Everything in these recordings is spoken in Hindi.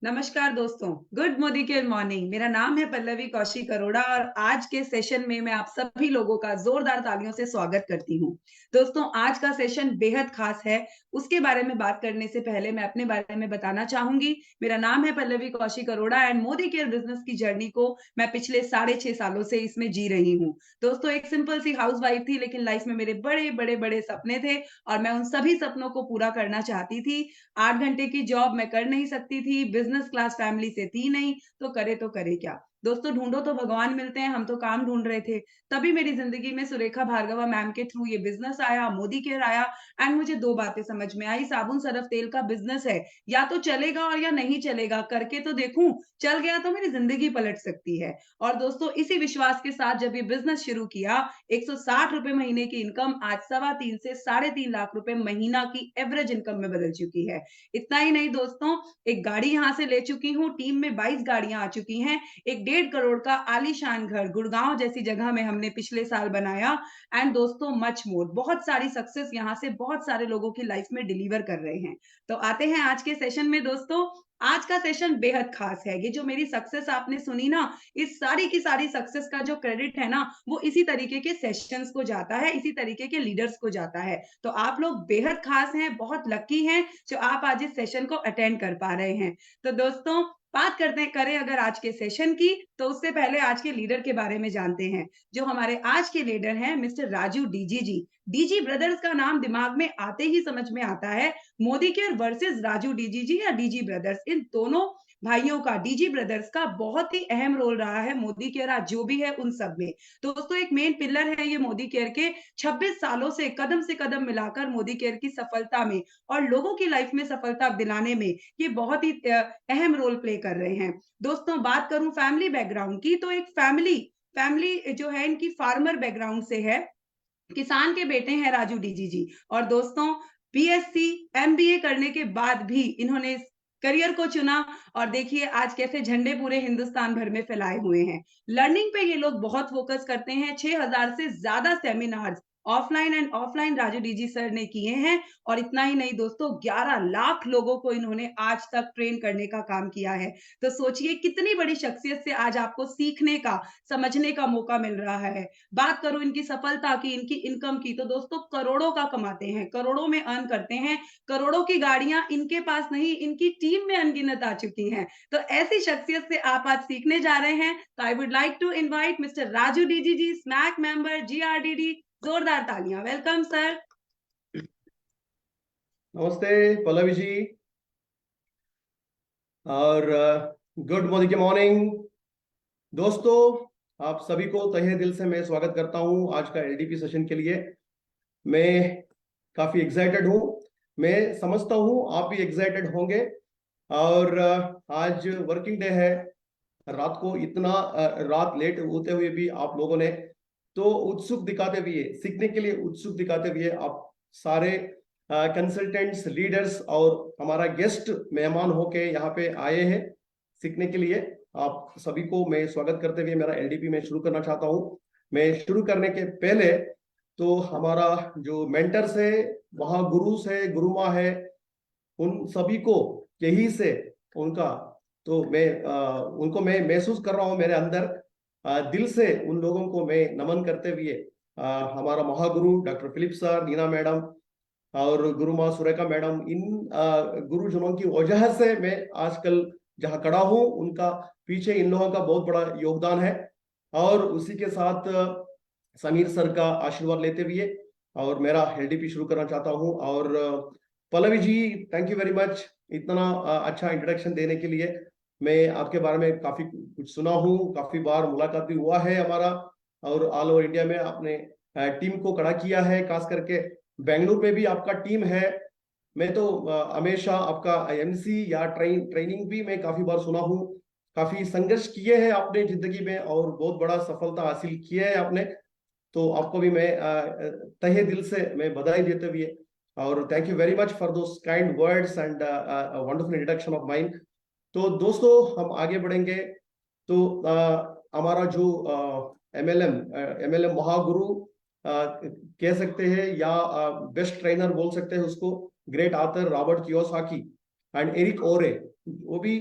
नमस्कार दोस्तों, गुड मोदी केयर मॉर्निंग। मेरा नाम है पल्लवी कौशिक अरोड़ा और आज के सेशन में मैं आप सभी लोगों का जोरदार तालियों से स्वागत करती हूँ। दोस्तों, आज का सेशन बेहद खास है। उसके बारे में बात करने से पहले मैं अपने बारे में बताना चाहूंगी। मेरा नाम है Pallavi Kaushik Arora and Modi care business की जर्नी को मैं पिछले 6.5 सालों से इसमें जी रही हूँ। दोस्तों, एक सिंपल सी हाउस वाइफ थी, लेकिन लाइफ में मेरे बड़े बड़े बड़े सपने थे और मैं उन सभी सपनों को पूरा करना चाहती थी। 8 घंटे की जॉब मैं कर नहीं सकती थी, बिज़नेस क्लास फैमिली से थी नहीं, तो करे क्या? दोस्तों, ढूँढो तो भगवान मिलते हैं, हम तो काम ढूँढ रहे थे। तभी मेरी ज़िंदगी में सुरेखा भार्गवा मैम के थ्रू ये बिज़नेस आया, मोदी केयर आया एंड मुझे 2 बातें समझ में आई, साबुन सरफ तेल का बिज़नेस है, या तो चलेगा और या नहीं चलेगा, करके तो देखूँ, चल गया तो मेरी ज़िंदगी पलट सकती है। और दोस्तों, इसी विश्वास के साथ जब ये बिज़नेस शुरू किया, ₹160 महीने की इनकम आज सवा 3 से साढ़े 3 लाख रुपए महीना की एवरेज इनकम में बदल चुकी है। इतना ही नहीं दोस्तों, एक गाड़ी यहाँ से ले चुकी हूँ, टीम में 22 गाड़ियाँ आ चुकी हैं, एक 1.5 करोड़ का आलीशान घर गुड़गाँव जैसी जगह में हमने पिछले साल बनाया एंड दोस्तों मच मोर, बहुत सारी सक्सेस यहाँ से बहुत सारे लोगों की लाइफ में डिलीवर कर रहे हैं। तो आते हैं आज के सेशन में दोस्तों। आज का सेशन बेहद खास है। ये जो मेरी सक्सेस आपने सुनी ना, इस सारी की सारी सक्सेस का जो क्रेडिट है ना, वो इसी तरीके के सेशंस को जाता है, इसी तरीके के लीडर्स को जाता है। तो आप लोग बेहद खास हैं, बहुत लकी हैं जो आप आज इस सेशन को अटेंड कर पा रहे हैं। तो दोस्तों, बात करते हैं करें अगर आज के सेशन की, तो उससे पहले आज के लीडर के बारे में जानते हैं। जो हमारे आज के लीडर हैं मिस्टर राजू डीजी जी। डीजी ब्रदर्स का नाम दिमाग में आते ही समझ में आता है Modi care versus Raju DG ji या डीजी ब्रदर्स। इन दोनों भाइयों का, डीजी ब्रदर्स का बहुत ही अहम रोल रहा है मोदी केयर आज जो भी है उन सब में। तो दोस्तों, एक मेन पिलर है ये मोदी केयर के। 26 सालों से कदम मिलाकर मोदी केयर की सफलता में और लोगों की लाइफ में सफलता दिलाने में ये बहुत ही अहम रोल प्ले कर रहे हैं। दोस्तों, बात करूं फैमिली बैकग्राउंड की, तो एक फैमिली फैमिली जो है इनकी फार्मर बैकग्राउंड से है। किसान के बेटे हैं राजू डीजी जी। और दोस्तों, बीएससी एमबीए करने के बाद भी इन्होंने इस करियर को चुना और देखिए आज कैसे झंडे पूरे हिंदुस्तान भर में फैलाए हुए हैं। लर्निंग पे ये लोग बहुत फोकस करते हैं। 6000 से ज्यादा seminars offline and offline Raju DG sir ने किए हैं। और इतना ही नहीं दोस्तों, 11 लाख लोगों को इन्होंने आज तक ट्रेन करने का काम किया है। तो सोचिए कितनी बड़ी शख्सियत से आज आपको सीखने का, समझने का मौका मिल रहा है। बात करूं इनकी सफलता की, इनकी इनकम की, तो दोस्तों करोड़ों का कमाते हैं, करोड़ों में अर्न करते हैं। करोड़ों की गाड़ियां इनके पास नहीं, इनकी टीम में अनगिनत आ चुकी हैं। तो ऐसी शख्सियत से आप आज सीखने जा रहे हैं। तो I would like to invite mister Raju DG ji, SMAC member GRDD. जोरदार तालियां। Welcome sir. नमस्ते पल्लवी जी और गुड मॉर्निंग के मॉर्निंग दोस्तों। आप सभी को तहे दिल से मैं स्वागत करता हूं आज का एलडीपी सेशन के लिए। मैं काफी एक्साइटेड हूं। मैं समझता हूं आप भी एक्साइटेड होंगे। और आज वर्किंग डे है। रात को इतना रात लेट होते हुए भी आप लोगों ने तो उत्सुक दिखाते हुए, सीखने के लिए उत्सुक दिखाते हुए आप सारे कंसल्टेंट्स, लीडर्स और हमारा गेस्ट मेहमान होके यहाँ पे आए हैं सीखने के लिए। आप सभी को मैं स्वागत करते हुए मेरा एलडीपी में शुरू करना चाहता हूँ। मैं शुरू करने के पहले तो हमारा जो मेंटर्स है, वहाँ गुरुस है, गुरुमा है, उन सभी को यही से उनका तो मैं उनको मैं महसूस कर रहा हूँ मेरे अंदर। दिल से उन लोगों को मैं नमन करते हुए हमारा महागुरु doctor Philip sir, Neena madam और गुरु माँ सुरेखा मैडम, इन गुरुजनों की वजह से मैं आजकल जहाँ खड़ा हूँ, उनका पीछे इन लोगों का बहुत बड़ा योगदान है। और उसी के साथ समीर सर का आशीर्वाद लेते हुए और मेरा एलडीपी शुरू करना चाहता हूँ। और Pallavi ji, thank you very much इतना अच्छा इंट्रोडक्शन देने के लिए। मैं आपके बारे में काफी कुछ सुना हूँ, काफी बार मुलाकात भी हुआ है हमारा, और ऑल ओवर इंडिया में आपने टीम को खड़ा किया है। खास करके बेंगलुरु में भी आपका टीम है। मैं तो हमेशा आपका एमसी या ट्रेनिंग भी मैं काफी बार सुना हूँ। काफी संघर्ष किए हैं आपने जिंदगी में और बहुत बड़ा सफलता हासिल किया है आपने। तो आपको भी मैं तहे दिल से मैं बधाई देते हुए और thank you very much for those kind words and wonderful introduction of mind. तो दोस्तों, हम आगे बढ़ेंगे। तो हमारा जो एमएलएम महागुरु कह सकते हैं या बेस्ट ट्रेनर बोल सकते हैं उसको, great author Robert Kiyosaki and Eric Worre, वो भी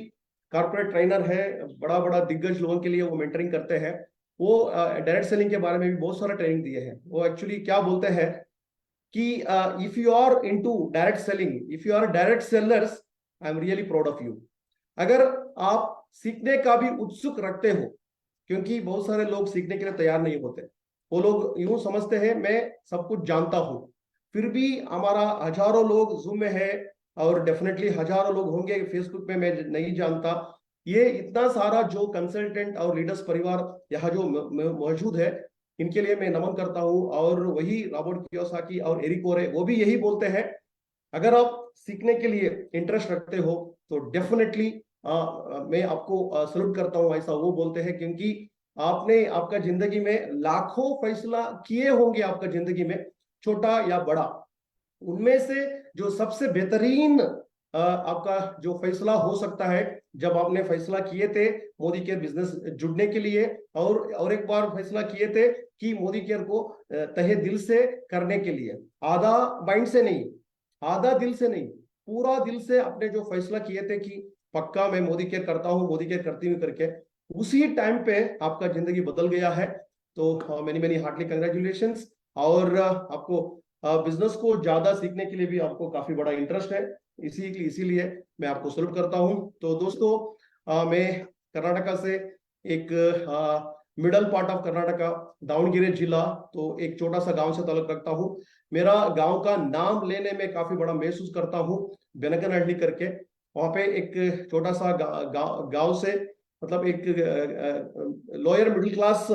कॉर्पोरेट ट्रेनर है, बड़ा बड़ा दिग्गज लोगों के लिए वो मेंटरिंग करते हैं। वो डायरेक्ट सेलिंग के बारे में भी बहुत सारा ट्रेनिंग दिए हैं। वो एक्चुअली क्या बोलते हैं कि if you are into direct selling, if you are direct sellers, I am really proud of you. अगर आप सीखने का भी उत्सुक रखते हो, क्योंकि बहुत सारे लोग सीखने के लिए तैयार नहीं होते। वो लोग यूं समझते हैं मैं सब कुछ जानता हूं। फिर भी हमारा हजारों लोग जूम में है, और डेफिनेटली हजारों लोग होंगे फेसबुक पे, मैं नहीं जानता। ये इतना सारा जो कंसल्टेंट और लीडर्स परिवार यहाँ जो मौजूद है, इनके लिए मैं नमन करता हूँ। और वही रॉबर्ट कियोसाकी और एरिक ओरे, वो भी यही बोलते हैं, अगर आप सीखने के लिए इंटरेस्ट रखते हो तो डेफिनेटली मैं आपको सल्यूट करता हूं, ऐसा वो बोलते हैं। क्योंकि आपने आपका जिंदगी में लाखों फैसला किए होंगे, आपका जिंदगी में छोटा या बड़ा, उनमें से जो सबसे बेहतरीन आपका जो फैसला हो सकता है, जब आपने फैसला किए थे मोदी केयर बिजनेस जुड़ने के लिए, और एक बार फैसला किए थे कि मोदी केयर को तहे दिल से करने के लिए, आधा माइंड से नहीं, आधा दिल से नहीं, पूरा दिल से आपने जो फैसला किए थे कि पक्का मैं मोदी केयर करता हूं, मोदी केयर करती हूँ करके, उसी टाइम पे आपका जिंदगी बदल गया है। तो मेनी मेनी हार्टली कंग्रेचुलेशंस। और आपको बिजनेस को ज्यादा सीखने के लिए भी आपको काफी बड़ा इंटरेस्ट है, इसीलिए मैं आपको सल्यूट करता हूं। तो दोस्तों, मैं कर्नाटका से, एक middle part of Karnataka, Davanagere जिला, तो एक छोटा सा गांव से ताल्लुक रखता हूं। मेरा गांव का नाम लेने में काफी बड़ा महसूस करता हूं, बेनकनहल्ली करके। वहां पे एक छोटा सा गांव से, मतलब एक लोअर मिडिल क्लास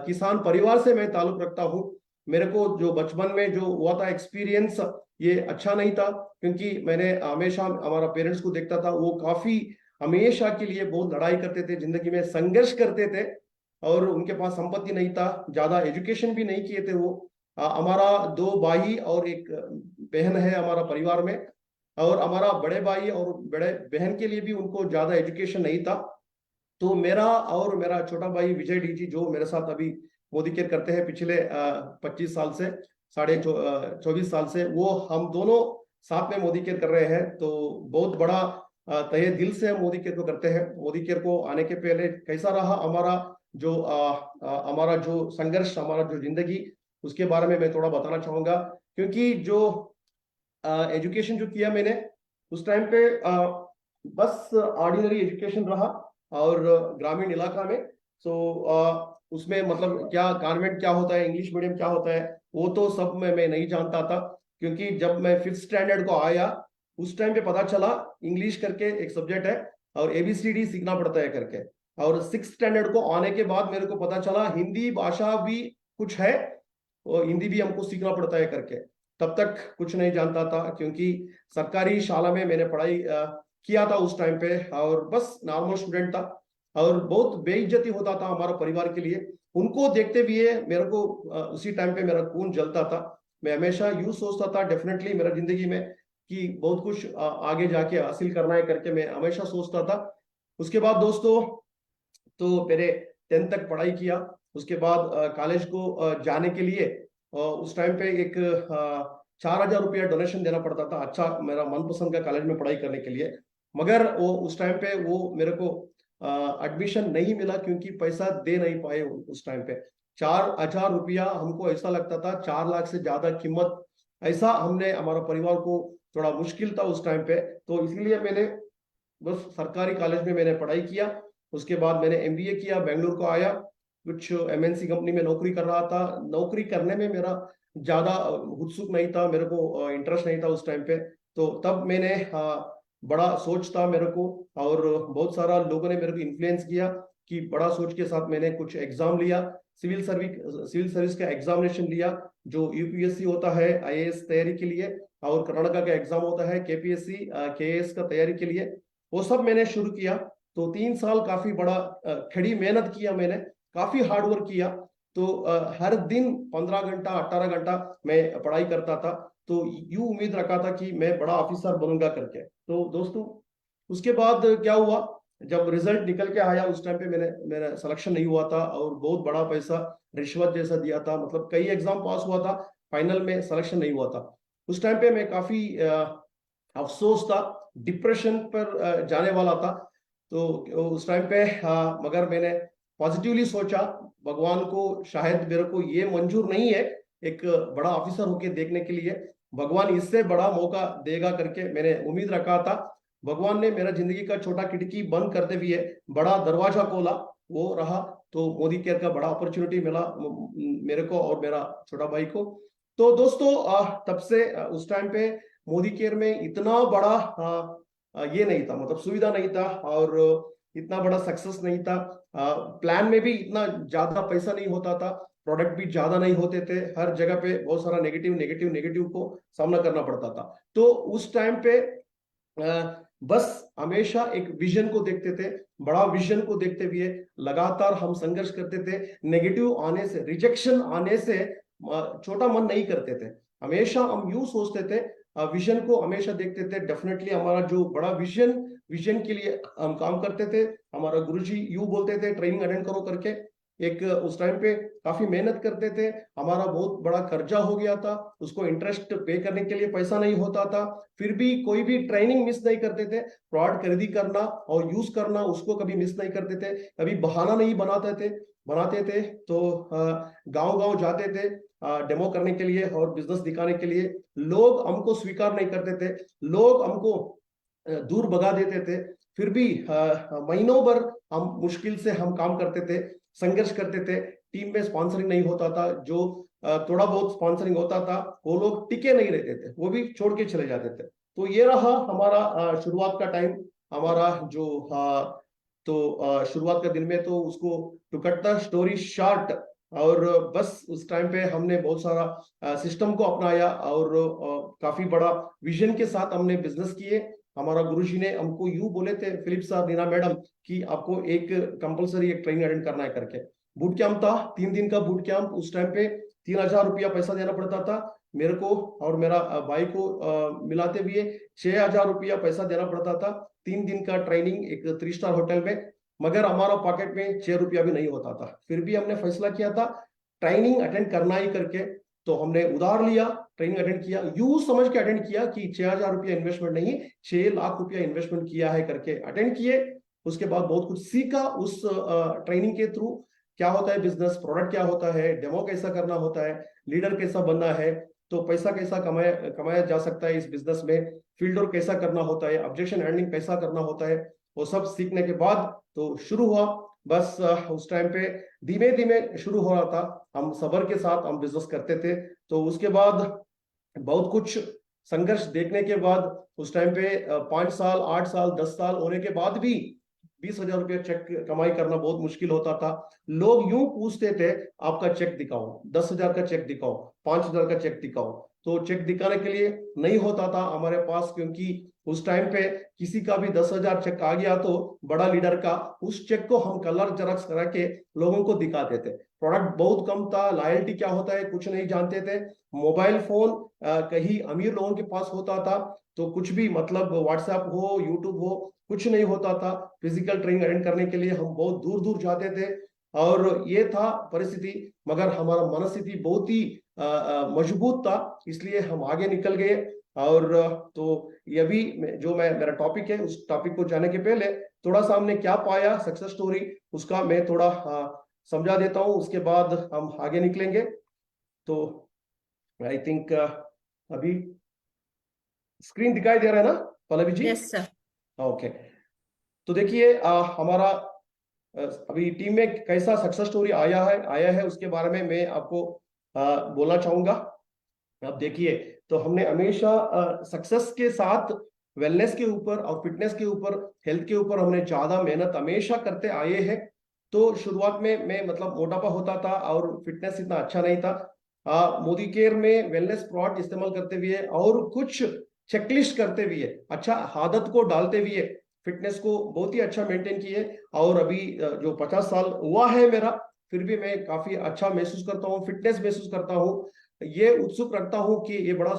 किसान परिवार से मैं ताल्लुक रखता हूं। मेरे को जो बचपन में जो हुआ था एक्सपीरियंस, ये अच्छा नहीं था, क्योंकि मैंने हमेशा हमारा पेरेंट्स को देखता था, वो काफी हमेशा के लिए बहुत लड़ाई करते थे, जिंदगी में संघर्ष करते थे, और उनके पास संपत्ति नहीं था, ज्यादा एजुकेशन भी नहीं किए थे वो। हमारा 2 भाई और एक बहन है हमारा परिवार में, और हमारा बड़े भाई और बड़े बहन के लिए भी उनको ज्यादा एजुकेशन नहीं था। तो मेरा और मेरा छोटा भाई विजय डी जी, जो मेरे साथ अभी मोदी केयर करते हैं पिछले 25 साल से, 24 साल से, वो हम दोनों साथ में मोदी केयर कर रहे हैं। तो बहुत बड़ा तहे दिल से हम मोदी केयर को करते हैं। मोदी केयर को आने के पहले कैसा रहा हमारा जो संघर्ष, हमारा जो जिंदगी, उसके बारे में मैं थोड़ा बताना चाहूंगा। क्योंकि जो एजुकेशन जो किया मैंने उस टाइम पे, बस ऑर्डिनरी एजुकेशन रहा, और ग्रामीण इलाका में। सो उसमें मतलब क्या कॉन्वेंट क्या होता है, इंग्लिश मीडियम क्या होता है, वो तो सब मैं नहीं जानता था। क्योंकि जब मैं 5th स्टैंडर्ड को आया, उस टाइम पे पता चला इंग्लिश करके एक सब्जेक्ट है, और ABCD सीखना पड़ता है करके। और 6th स्टैंडर्ड को आने के बाद मेरे को पता चला हिंदी भाषा भी कुछ है, और हिंदी भी हमको सीखना पड़ता है करके। तब तक कुछ नहीं जानता था, क्योंकि सरकारी शाला में मैंने पढ़ाई किया था उस टाइम पे, और बस नॉर्मल स्टूडेंट था, और बहुत बेइज्जती होता था हमारा परिवार के लिए। उनको देखते हुए मेरे को उसी टाइम पे मेरा खून जलता था। मैं हमेशा यूं सोचता था डेफिनेटली मेरा जिंदगी में कि बहुत कुछ आगे जाके हासिल करना है करके मैं हमेशा सोचता था। उसके बाद दोस्तों, तो मेरे 10th तक पढ़ाई किया। उसके बाद कॉलेज को जाने के लिए उस टाइम पे एक 4,000 रुपया डोनेशन देना पड़ता था, अच्छा मेरा मनपसंद का कॉलेज में पढ़ाई करने के लिए। मगर वो उस टाइम पे वो मेरे को एडमिशन नहीं मिला, क्योंकि पैसा दे नहीं पाए उस टाइम पे। 4,000 रुपया हमको ऐसा लगता था 4 लाख से ज्यादा कीमत, ऐसा हमने हमारा परिवार को थोड़ा मुश्किल था उस टाइम पे। तो इसलिए मैंने बस सरकारी कॉलेज में मैंने पढ़ाई किया। उसके बाद मैंने MBA किया, बेंगलुरु को आया, कुछ MNC कंपनी में नौकरी कर रहा था। नौकरी करने में मेरा ज्यादा उत्सुक नहीं था, मेरे को इंटरेस्ट नहीं था उस टाइम पे। तो तब मैंने बड़ा सोच था मेरे को, और बहुत सारा लोगों ने मेरे को इन्फ्लुएंस किया कि बड़ा सोच के साथ मैंने कुछ एग्जाम लिया, सिविल सर्विस का एग्जामिनेशन लिया, जो UPSC होता है IAS तैयारी के लिए, और कर्नाटका का एग्जाम होता है KPSC KAS का तैयारी के लिए। वो सब मैंने शुरू किया। तो 3 साल काफी बड़ा खड़ी मेहनत किया मैंने, काफी हार्ड वर्क किया। तो हर दिन 15 घंटा 18 घंटा मैं पढ़ाई करता था। तो यूं उम्मीद रखा था कि मैं बड़ा ऑफिसर बनूंगा करके। तो दोस्तों, उसके बाद क्या हुआ, जब रिजल्ट निकल के आया उस टाइम पे मेरा सिलेक्शन नहीं हुआ था, और बहुत बड़ा पैसा रिश्वत जैसा दिया था, मतलब कई एग्जाम पास हुआ था, फाइनल में सिलेक्शन नहीं हुआ था। उस टाइम पे मैं काफी अफसोस था, डिप्रेशन पर जाने वाला था। तो उस टाइम पे मगर मैंने पॉजिटिवली सोचा, भगवान को शायद मेरे को ये मंजूर नहीं है एक बड़ा ऑफिसर होके देखने के लिए, भगवान इससे बड़ा मौका देगा करके मैंने उम्मीद रखा था। भगवान ने मेरा जिंदगी का छोटा खिड़की बंद करते हुए बड़ा दरवाजा खोला, वो रहा। तो मोदी केयर का बड़ा अपॉर्चुनिटी मिला मेरे को और मेरा छोटा भाई को। तो दोस्तों तब से उस टाइम पे मोदी केयर में इतना बड़ा ये नहीं था, मतलब सुविधा नहीं था और इतना बड़ा सक्सेस नहीं था। प्लान में भी इतना ज्यादा पैसा नहीं होता था, प्रोडक्ट भी ज्यादा नहीं होते थे, हर जगह पे बहुत सारा नेगेटिव नेगेटिव नेगेटिव को सामना करना पड़ता था। तो उस टाइम पे बस हमेशा एक विजन को देखते थे, बड़ा विजन को देखते हुए लगातार हम संघर्ष करते थे। नेगेटिव आने से, रिजेक्शन आने से छोटा मन नहीं करते थे, हमेशा हम यूं सोचते थे, विजन को हमेशा देखते थे। डेफिनेटली हमारा जो बड़ा विजन के लिए हम काम करते थे। हमारा गुरुजी यूं बोलते थे ट्रेनिंग अटेंड करो करके, एक उस टाइम पे काफी मेहनत करते थे। हमारा बहुत बड़ा कर्जा हो गया था, उसको इंटरेस्ट पे करने के लिए पैसा नहीं होता था, फिर भी कोई भी ट्रेनिंग मिस नहीं करते थे। प्रोडक्ट खरीदी करना और यूज करना उसको कभी मिस नहीं करते थे, कभी बहाना नहीं बनाते थे। तो गांव गांव जाते थे डेमो करने के लिए और बिजनेस दिखाने के लिए। लोग हमको स्वीकार नहीं करते थे, लोग हमको दूर भगा देते थे, फिर भी महीनों भर हम मुश्किल से हम काम करते थे, संघर्ष करते थे। टीम में स्पॉन्सरिंग नहीं होता था, जो थोड़ा बहुत स्पॉन्सरिंग होता था वो लोग टिके नहीं रहते थे, वो भी छोड़ के चले जाते थे। तो ये रहा हमारा शुरुआत का टाइम, हमारा जो तो शुरुआत का दिन में तो उसको to cut the story short, और बस उस टाइम पे हमने बहुत सारा सिस्टम को अपनाया और काफी बड़ा विजन के साथ हमने बिजनेस किए। हमारा गुरुजी ने हमको यूं बोले थे, फिलिप सर, नीना मैडम, कि आपको एक कंपलसरी एक ट्रेनिंग अटेंड करना है करके। बूट कैंप था, 3 दिन का बूट कैंप। उस टाइम पे 3,000 रुपया पैसा देना पड़ता था मेरे को और मेरा भाई को मिलाते हुए 6,000 रुपया पैसा देना पड़ता था 3 दिन का ट्रेनिंग एक 3 स्टार होटल में। मगर हमारा पॉकेट में 6 रुपया भी नहीं होता था, फिर भी हमने फैसला किया था ट्रेनिंग अटेंड करना ही करके। तो हमने उधार लिया, ट्रेनिंग अटेंड किया, यूं समझ के अटेंड किया कि 6,000 रुपया इन्वेस्टमेंट नहीं, 6 लाख रुपया इन्वेस्टमेंट किया है करके अटेंड किए। उसके बाद बहुत कुछ सीखा उस ट्रेनिंग के थ्रू, क्या होता है बिजनेस, प्रोडक्ट क्या होता है, डेमो कैसा करना होता है, लीडर कैसा बनना है, तो पैसा कैसा कमाया जा सकता है इस बिजनेस में, फील्ड वर्क कैसा करना होता है, ऑब्जेक्शन हैंडलिंग कैसा करना होता है, वो सब सीखने के बाद तो शुरू हुआ। बस उस टाइम पे धीमे धीमे शुरू हो रहा था, हम सब्र के साथ हम बिजनेस करते थे। तो उसके बाद बहुत कुछ संघर्ष देखने के बाद उस टाइम पे 5 साल 8 साल 10 साल होने के बाद भी 20,000 रुपया चेक कमाई करना बहुत मुश्किल होता था। लोग यूं पूछते थे, आपका चेक दिखाओ, 10,000 का चेक दिखाओ, 5,000 का चेक दिखाओ। तो चेक दिखाने के लिए नहीं होता था हमारे पास, क्योंकि उस टाइम पे किसी का भी 10,000 चेक आ गया तो बड़ा लीडर का, उस चेक को हम कलर जेरॉक्स करा के लोगों को दिखाते थे। प्रोडक्ट बहुत कम था, लॉयल्टी क्या होता है कुछ नहीं जानते थे। मोबाइल फोन कहीं अमीर लोगों के पास होता था, तो कुछ भी मतलब व्हाट्सएप हो, यूट्यूब हो, कुछ नहीं होता था। फिजिकल ट्रेनिंग अटेंड करने के लिए हम बहुत दूर दूर जाते थे, और ये था परिस्थिति। मगर हमारा मनस्थिति बहुत ही मजबूत था, इसलिए हम आगे निकल गए। और तो ये भी जो मेरा टॉपिक है, उस टॉपिक को जाने के पहले थोड़ा सा हमने क्या पाया सक्सेस स्टोरी, उसका मैं थोड़ा समझा देता हूं, उसके बाद हम आगे निकलेंगे। तो आई थिंक अभी स्क्रीन दिखाई दे रहा है ना Pallavi ji? Yes sir. Okay. तो देखिए हमारा अभी टीम में कैसा सक्सेस स्टोरी आया है उसके बारे में मैं आपको बोलना चाहूंगा। अब देखिए, तो हमने हमेशा सक्सेस के साथ वेलनेस के ऊपर और फिटनेस के ऊपर, हेल्थ के ऊपर हमने ज्यादा मेहनत हमेशा करते आए हैं। तो शुरुआत में मैं मतलब मोटापा होता था और फिटनेस इतना अच्छा नहीं था। मोदी केयर में वेलनेस प्रोडक्ट इस्तेमाल करते हुए और कुछ चेकलिस्ट करते हुए, अच्छा आदत को डालते हुए फिटनेस को बहुत ही अच्छा मेंटेन किए। और अभी जो 50 साल हुआ है मेरा, फिर भी मैं काफी अच्छा महसूस करता हूँ, फिटनेस महसूस करता हूँ। ये उत्सुक रखता हूँ कि ये बड़ा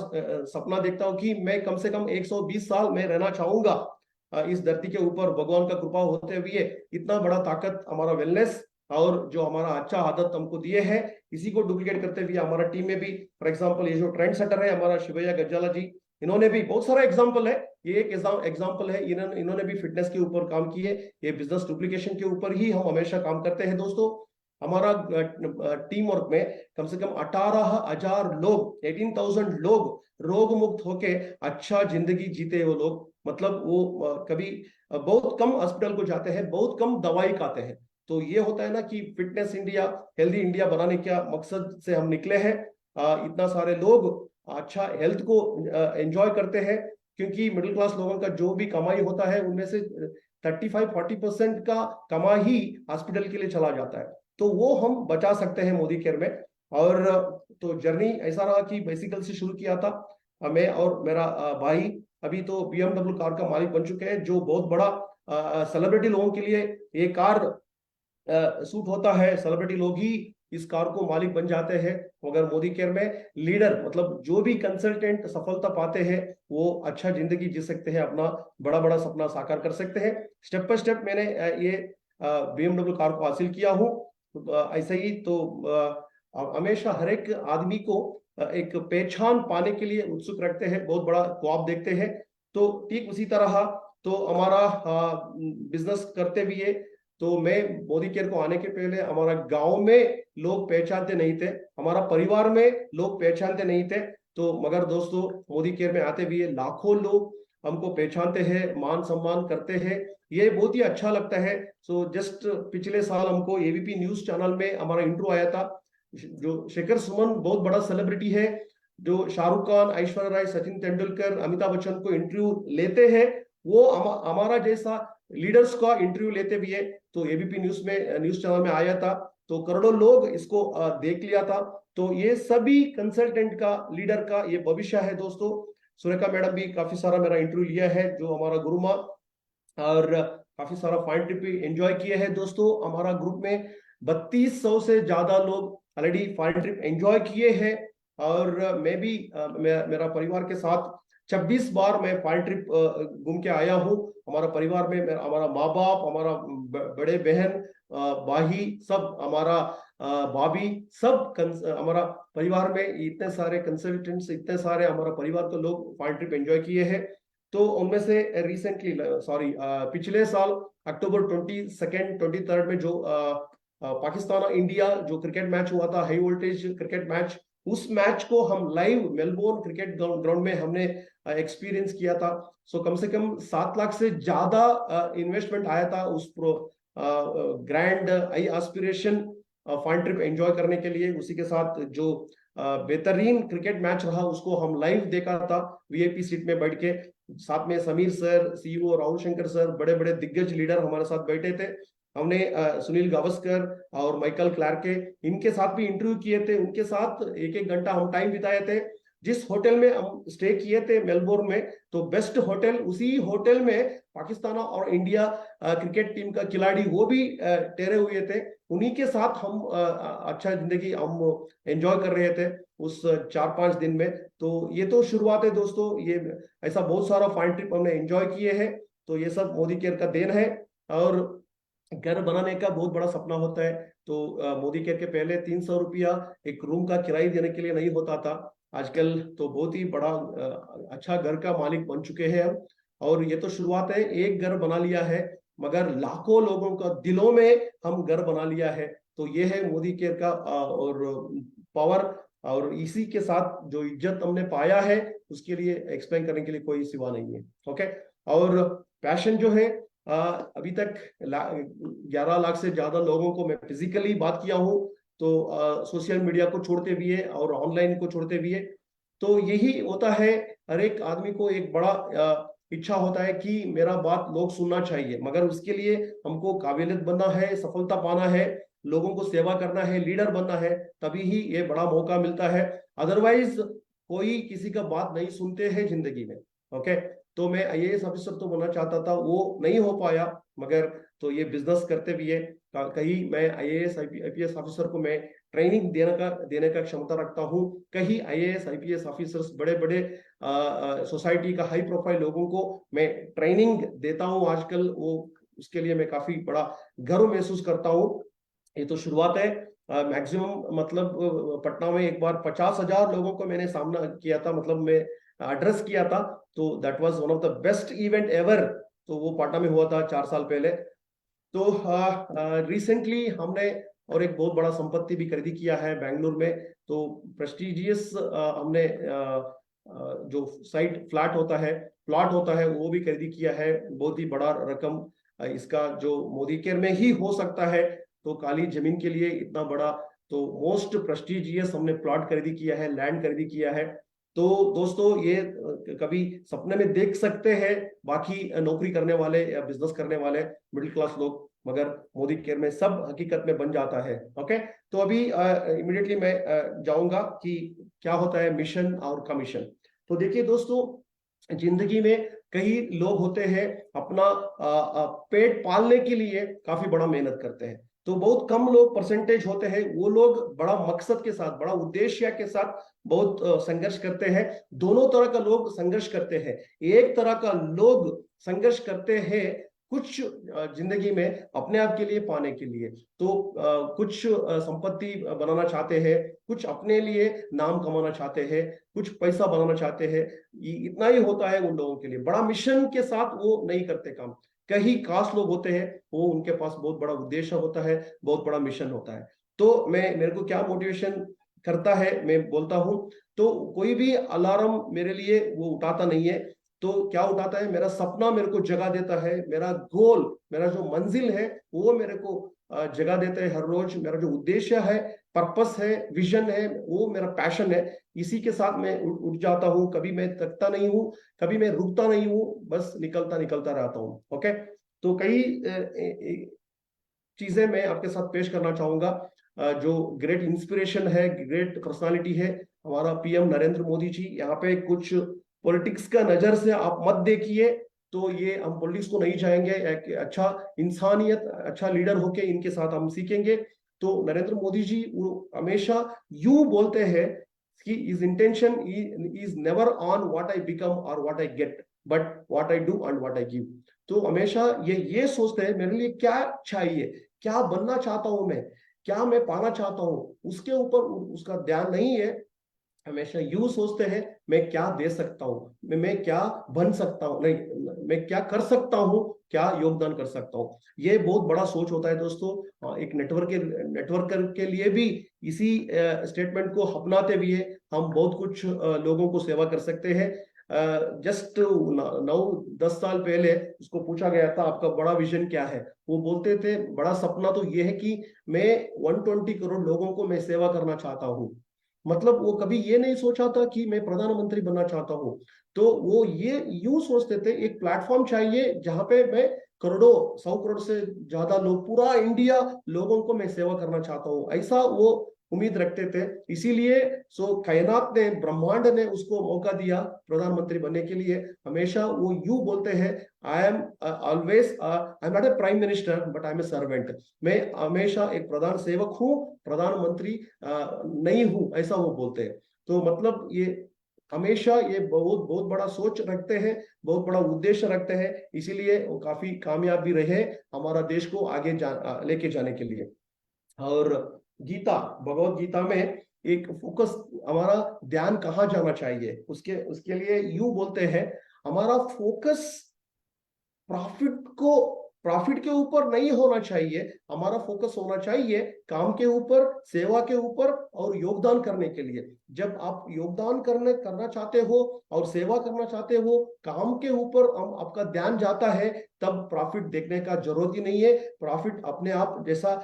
सपना देखता हूँ कि मैं कम से कम 120 साल में रहना चाहूंगा इस धरती के ऊपर, भगवान का कृपा होते हुए। इतना बड़ा ताकत हमारा वेलनेस और जो हमारा अच्छा आदत हमको दिए है, इसी को डुप्लीकेट करते हुए हमारा टीम में भी, फॉर एग्जाम्पल ये जो ट्रेंड सेटर है हमारा शिवैया गज्जाला जी, इन्होंने भी बहुत सारा एग्जाम्पल है, ये एक एग्जाम्पल है। इन्होंने भी फिटनेस के ऊपर काम किए, ये बिजनेस डुप्लीकेशन के ऊपर ही हम हमेशा काम करते हैं दोस्तों। हमारा टीम वर्क में कम से कम 18,000 लोग, 18,000 लोग रोग मुक्त होके अच्छा जिंदगी जीते वो लोग। मतलब वो कभी बहुत कम हॉस्पिटल को जाते हैं, बहुत कम दवाई खाते हैं। तो ये होता है ना कि फिटनेस इंडिया, हेल्दी इंडिया बनाने का मकसद से हम निकले हैं। इतना सारे लोग अच्छा हेल्थ को एंजॉय करते हैं, क्योंकि मिडिल क्लास लोगों का जो भी कमाई होता है उनमें से 35-40% का कमाई ही हॉस्पिटल के लिए चला जाता है। तो वो हम बचा सकते हैं मोदी केयर में। और तो जर्नी ऐसा रहा कि बाइसिकल से शुरू किया था। मैं और मेरा भाई अभी तो BMW कार का मालिक बन चुके हैं, जो बहुत बड़ा सेलिब्रिटी लोगों के लिए ये कार सूट होता है। सेलिब्रिटी लोग ही इस कार को मालिक बन जाते हैं, मगर मोदी केयर में लीडर, मतलब जो भी कंसल्टेंट सफलता पाते हैं वो अच्छा जिंदगी जी सकते हैं, अपना बड़ा बड़ा सपना साकार कर सकते हैं। स्टेप बाय स्टेप मैंने ये BMW कार को हासिल किया हूँ। ऐसे ही तो हमेशा हर एक आदमी को एक पहचान पाने के लिए उत्सुक रखते हैं, बहुत बड़ा ख्वाब देखते हैं। तो ठीक उसी तरह तो हमारा बिजनेस करते भी है। तो मैं मोदी केयर को आने के पहले हमारा गांव में लोग पहचानते नहीं थे, हमारा परिवार में लोग पहचानते नहीं थे। तो मगर दोस्तों मोदी केयर में आते भी लाखों लोग हमको पहचानते हैं, मान सम्मान करते हैं, ये बहुत ही अच्छा लगता है। सो जस्ट पिछले साल हमको एबीपी न्यूज चैनल में हमारा इंटरव्यू आया था। जो शेखर सुमन बहुत बड़ा सेलिब्रिटी है, जो शाहरुख खान, ऐश्वर्या राय, सचिन तेंदुलकर, अमिताभ बच्चन को इंटरव्यू लेते हैं, वो हमारा जैसा लीडर्स का इंटरव्यू लेते भी है। तो एबीपी न्यूज में, न्यूज चैनल में आया था, तो करोड़ों लोग इसको देख लिया था। तो ये सभी कंसल्टेंट का, लीडर का ये भविष्य है दोस्तों। सुरेखा मैडम भी काफी सारा मेरा इंटरव्यू लिया है, जो हमारा गुरुमा, और काफी सारा फाइन ट्रिप भी एंजॉय किए हैं दोस्तों। हमारा ग्रुप में 3200 से ज्यादा लोग ऑलरेडी फाइन ट्रिप एंजॉय किए हैं। और मैं भी मेरा परिवार के साथ 26 बार मैं फाइन ट्रिप घूम के आया हूँ। हमारा परिवार में हमारा माँ बाप, हमारा बड़े बहन, भाई, सब हमारा भाभी, सब हमारा परिवार में इतने सारे कंसल्टेंट्स, इतने सारे हमारा परिवार के लोग फाइन ट्रिप एंजॉय किए हैं। तो उनमें से रिसेंटली, सॉरी, पिछले साल अक्टूबर 22nd-23rd में जो पाकिस्तान इंडिया जो क्रिकेट मैच हुआ था, हाई वोल्टेज क्रिकेट मैच, उस मैच को हम लाइव मेलबोर्न क्रिकेट ग्राउंड में हमने एक्सपीरियंस किया था। सो कम से कम 7 लाख से ज्यादा इन्वेस्टमेंट आया था उस ग्रैंड आई एस्पिरेशन फाइन ट्रिप एंजॉय करने के लिए। उसी के साथ जो बेहतरीन क्रिकेट मैच रहा उसको हम लाइव देखा था वीआईपी सीट में बैठ के। साथ में Sameer sir, CEO Rahul Shankar sir, बड़े बड़े दिग्गज लीडर हमारे साथ बैठे थे। हमने सुनील गावस्कर और माइकल क्लार्के, इनके साथ भी इंटरव्यू किए थे, उनके साथ एक एक घंटा हम टाइम बिताए थे। जिस होटल में हम स्टे किए थे मेलबोर्न में, तो बेस्ट होटल, उसी होटल में पाकिस्तान और इंडिया क्रिकेट टीम का खिलाड़ी वो भी ठहरे हुए थे। उन्हीं के साथ हम अच्छा जिंदगी हम एंजॉय कर रहे थे उस 4-5 दिन में। तो ये तो शुरुआत है दोस्तों, ये ऐसा बहुत सारा फाइन ट्रिप हमने एंजॉय किए हैं। तो ये सब मोदी केयर का देन है। और घर बनाने का बहुत बड़ा सपना होता है, तो मोदी केयर के पहले 300 रुपया एक रूम का किराया देने के लिए नहीं होता था। आजकल तो बहुत ही बड़ा अच्छा घर का मालिक बन चुके हैं हम। और ये तो शुरुआत है, एक घर बना लिया है, मगर लाखों लोगों का दिलों में हम घर बना लिया है। तो ये है मोदी केयर का और पावर। और इसी के साथ जो इज्जत हमने पाया है, उसके लिए एक्सप्लेन करने के लिए कोई सिवा नहीं है। ओके। और पैशन जो है, अभी तक 11 लाख से ज्यादा लोगों को मैं फिजिकली बात किया हूँ। तो सोशल मीडिया को छोड़ते भी है और ऑनलाइन को छोड़ते भी है। तो यही होता है, हर एक आदमी को एक बड़ा इच्छा होता है कि मेरा बात लोग सुनना चाहिए, मगर उसके लिए हमको काबिलियत बनना है, सफलता पाना है, लोगों को सेवा करना है, लीडर बनना है, तभी ही ये बड़ा मौका मिलता है। अदरवाइज कोई किसी का बात नहीं सुनते हैं जिंदगी में। ओके। तो मैं आईएएस ऑफिसर तो बनना चाहता था, वो नहीं हो पाया, मगर तो ये बिजनेस करते भी है। कहीं मैं आईएएस आईपीएस ऑफिसर को मैं ट्रेनिंग देने का क्षमता रखता हूँ। कहीं आईएएस आईपीएस ऑफिसर्स, बड़े बड़े सोसाइटी का हाई प्रोफाइल लोगों को मैं ट्रेनिंग देता हूँ आजकल। वो उसके लिए मैं काफी बड़ा गर्व महसूस करता हूँ। ये तो शुरुआत है। मैक्सिमम मतलब पटना में एक बार 50,000 लोगों को मैंने सामना किया था, मतलब मैं एड्रेस किया था। तो that was one of the best event ever. तो वो पटना में हुआ था 4 साल पहले। तो रिसेंटली हमने और एक बहुत बड़ा संपत्ति भी खरीदी किया है बेंगलुरु में। तो प्रेस्टिजियस हमने जो साइट फ्लैट होता है, प्लॉट होता है, वो भी खरीदी किया है। बहुत ही बड़ा रकम इसका जो मोदी केयर में ही हो सकता है। तो काली जमीन के लिए इतना बड़ा, तो मोस्ट प्रेस्टिजियस हमने प्लॉट खरीदी किया है, लैंड खरीदी किया है। तो दोस्तों ये कभी सपने में देख सकते हैं बाकी नौकरी करने वाले या बिजनेस करने वाले मिडिल क्लास लोग, मगर मोदी केयर में सब हकीकत में बन जाता है। ओके, तो अभी इमीडिएटली मैं जाऊंगा कि क्या होता है मिशन और कमीशन। तो देखिए दोस्तों, जिंदगी में कई लोग होते हैं अपना पेट पालने के लिए काफी बड़ा मेहनत करते हैं। तो बहुत कम लोग परसेंटेज होते हैं वो लोग बड़ा मकसद के साथ, बड़ा उद्देश्य के साथ बहुत संघर्ष करते हैं। दोनों तरह का लोग संघर्ष करते हैं। एक तरह का लोग संघर्ष करते हैं कुछ जिंदगी में अपने आप के लिए पाने के लिए, तो कुछ संपत्ति बनाना चाहते हैं, कुछ अपने लिए नाम कमाना चाहते हैं, कुछ पैसा बनाना चाहते हैं। इतना ही होता है उन लोगों के लिए। बड़ा मिशन के साथ वो नहीं करते काम। कई खास लोग होते हैं, वो उनके पास बहुत बड़ा उद्देश्य होता है, बहुत बड़ा मिशन होता है। तो मेरे को क्या मोटिवेशन करता है मैं बोलता हूं। तो कोई भी अलार्म मेरे लिए वो उठाता नहीं है। तो क्या उठाता है, मेरा सपना मेरे को जगा देता है, मेरा गोल, मेरा जो मंजिल है वो मेरे को जगा देता है हर रोज। मेरा जो उद्देश्य है, पर्पस है, विजन है, वो मेरा पैशन है। इसी के साथ मैं उठ जाता हूँ। कभी मैं थकता नहीं हूँ, कभी मैं रुकता नहीं हूँ, बस निकलता निकलता रहता हूँ। ओके, तो कई चीजें मैं आपके साथ पेश करना चाहूंगा। जो ग्रेट इंस्पिरेशन है, ग्रेट पर्सनालिटी है हमारा पीएम नरेंद्र मोदी जी। यहाँ पे कुछ पॉलिटिक्स का नजर से आप मत देखिए। तो ये हम पॉलिटिक्स को नहीं जाएंगे, एक अच्छा इंसानियत, अच्छा लीडर होके इनके साथ हम सीखेंगे। तो नरेंद्र मोदी जी वो हमेशा यूं बोलते हैं कि is intention is never on what I become और what I get, but what I do and what I give. तो हमेशा ये सोचते हैं मेरे लिए क्या चाहिए, क्या बनना चाहता हूं मैं, क्या मैं पाना चाहता हूं, उसके ऊपर उसका ध्यान नहीं है। हमेशा यूं सोचते हैं मैं क्या दे सकता हूँ, मैं क्या बन सकता हूँ, नहीं मैं क्या कर सकता हूँ, क्या योगदान कर सकता हूँ। ये बहुत बड़ा सोच होता है दोस्तों। एक नेटवर्कर के लिए भी इसी स्टेटमेंट को अपनाते हुए हम बहुत कुछ लोगों को सेवा कर सकते हैं। जस्ट 9-10 साल पहले उसको पूछा गया था आपका बड़ा विजन क्या है, वो बोलते थे बड़ा सपना तो ये है कि मैं 120 करोड़ लोगों को मैं सेवा करना चाहता हूँ। मतलब वो कभी ये नहीं सोचा था कि मैं प्रधानमंत्री बनना चाहता हूँ। तो वो ये यूं सोचते थे एक प्लेटफॉर्म चाहिए जहां पे मैं करोड़ों, 100 करोड़ से ज्यादा लोग, पूरा इंडिया लोगों को मैं सेवा करना चाहता हूँ, ऐसा वो उम्मीद रखते थे। इसीलिए कायनात ने, ब्रह्मांड ने उसको मौका दिया प्रधानमंत्री बनने के लिए। हमेशा वो यूं बोलते हैं I am always, I am not a prime minister but I am a servant. मैं हमेशा एक प्रधान सेवक हूँ, प्रधानमंत्री नहीं हूं, ऐसा वो बोलते हैं। तो मतलब ये हमेशा ये बहुत बहुत बड़ा सोच रखते हैं, बहुत बड़ा उद्देश्य रखते हैं। इसीलिए वो काफी कामयाब भी रहे हमारा देश को आगे लेके जाने के लिए। और गीता, भगवत गीता में एक फोकस, हमारा ध्यान कहाँ जाना चाहिए, उसके उसके लिए यूं बोलते हैं हमारा फोकस प्रॉफिट के ऊपर नहीं होना चाहिए। हमारा फोकस होना चाहिए काम के ऊपर, सेवा के ऊपर और योगदान करने के लिए। जब आप योगदान करना चाहते हो और सेवा करना चाहते हो, काम के ऊपर आपका ध्यान जाता है, तब प्रॉफिट देखने का जरूरत ही नहीं है। प्रॉफिट अपने आप जैसा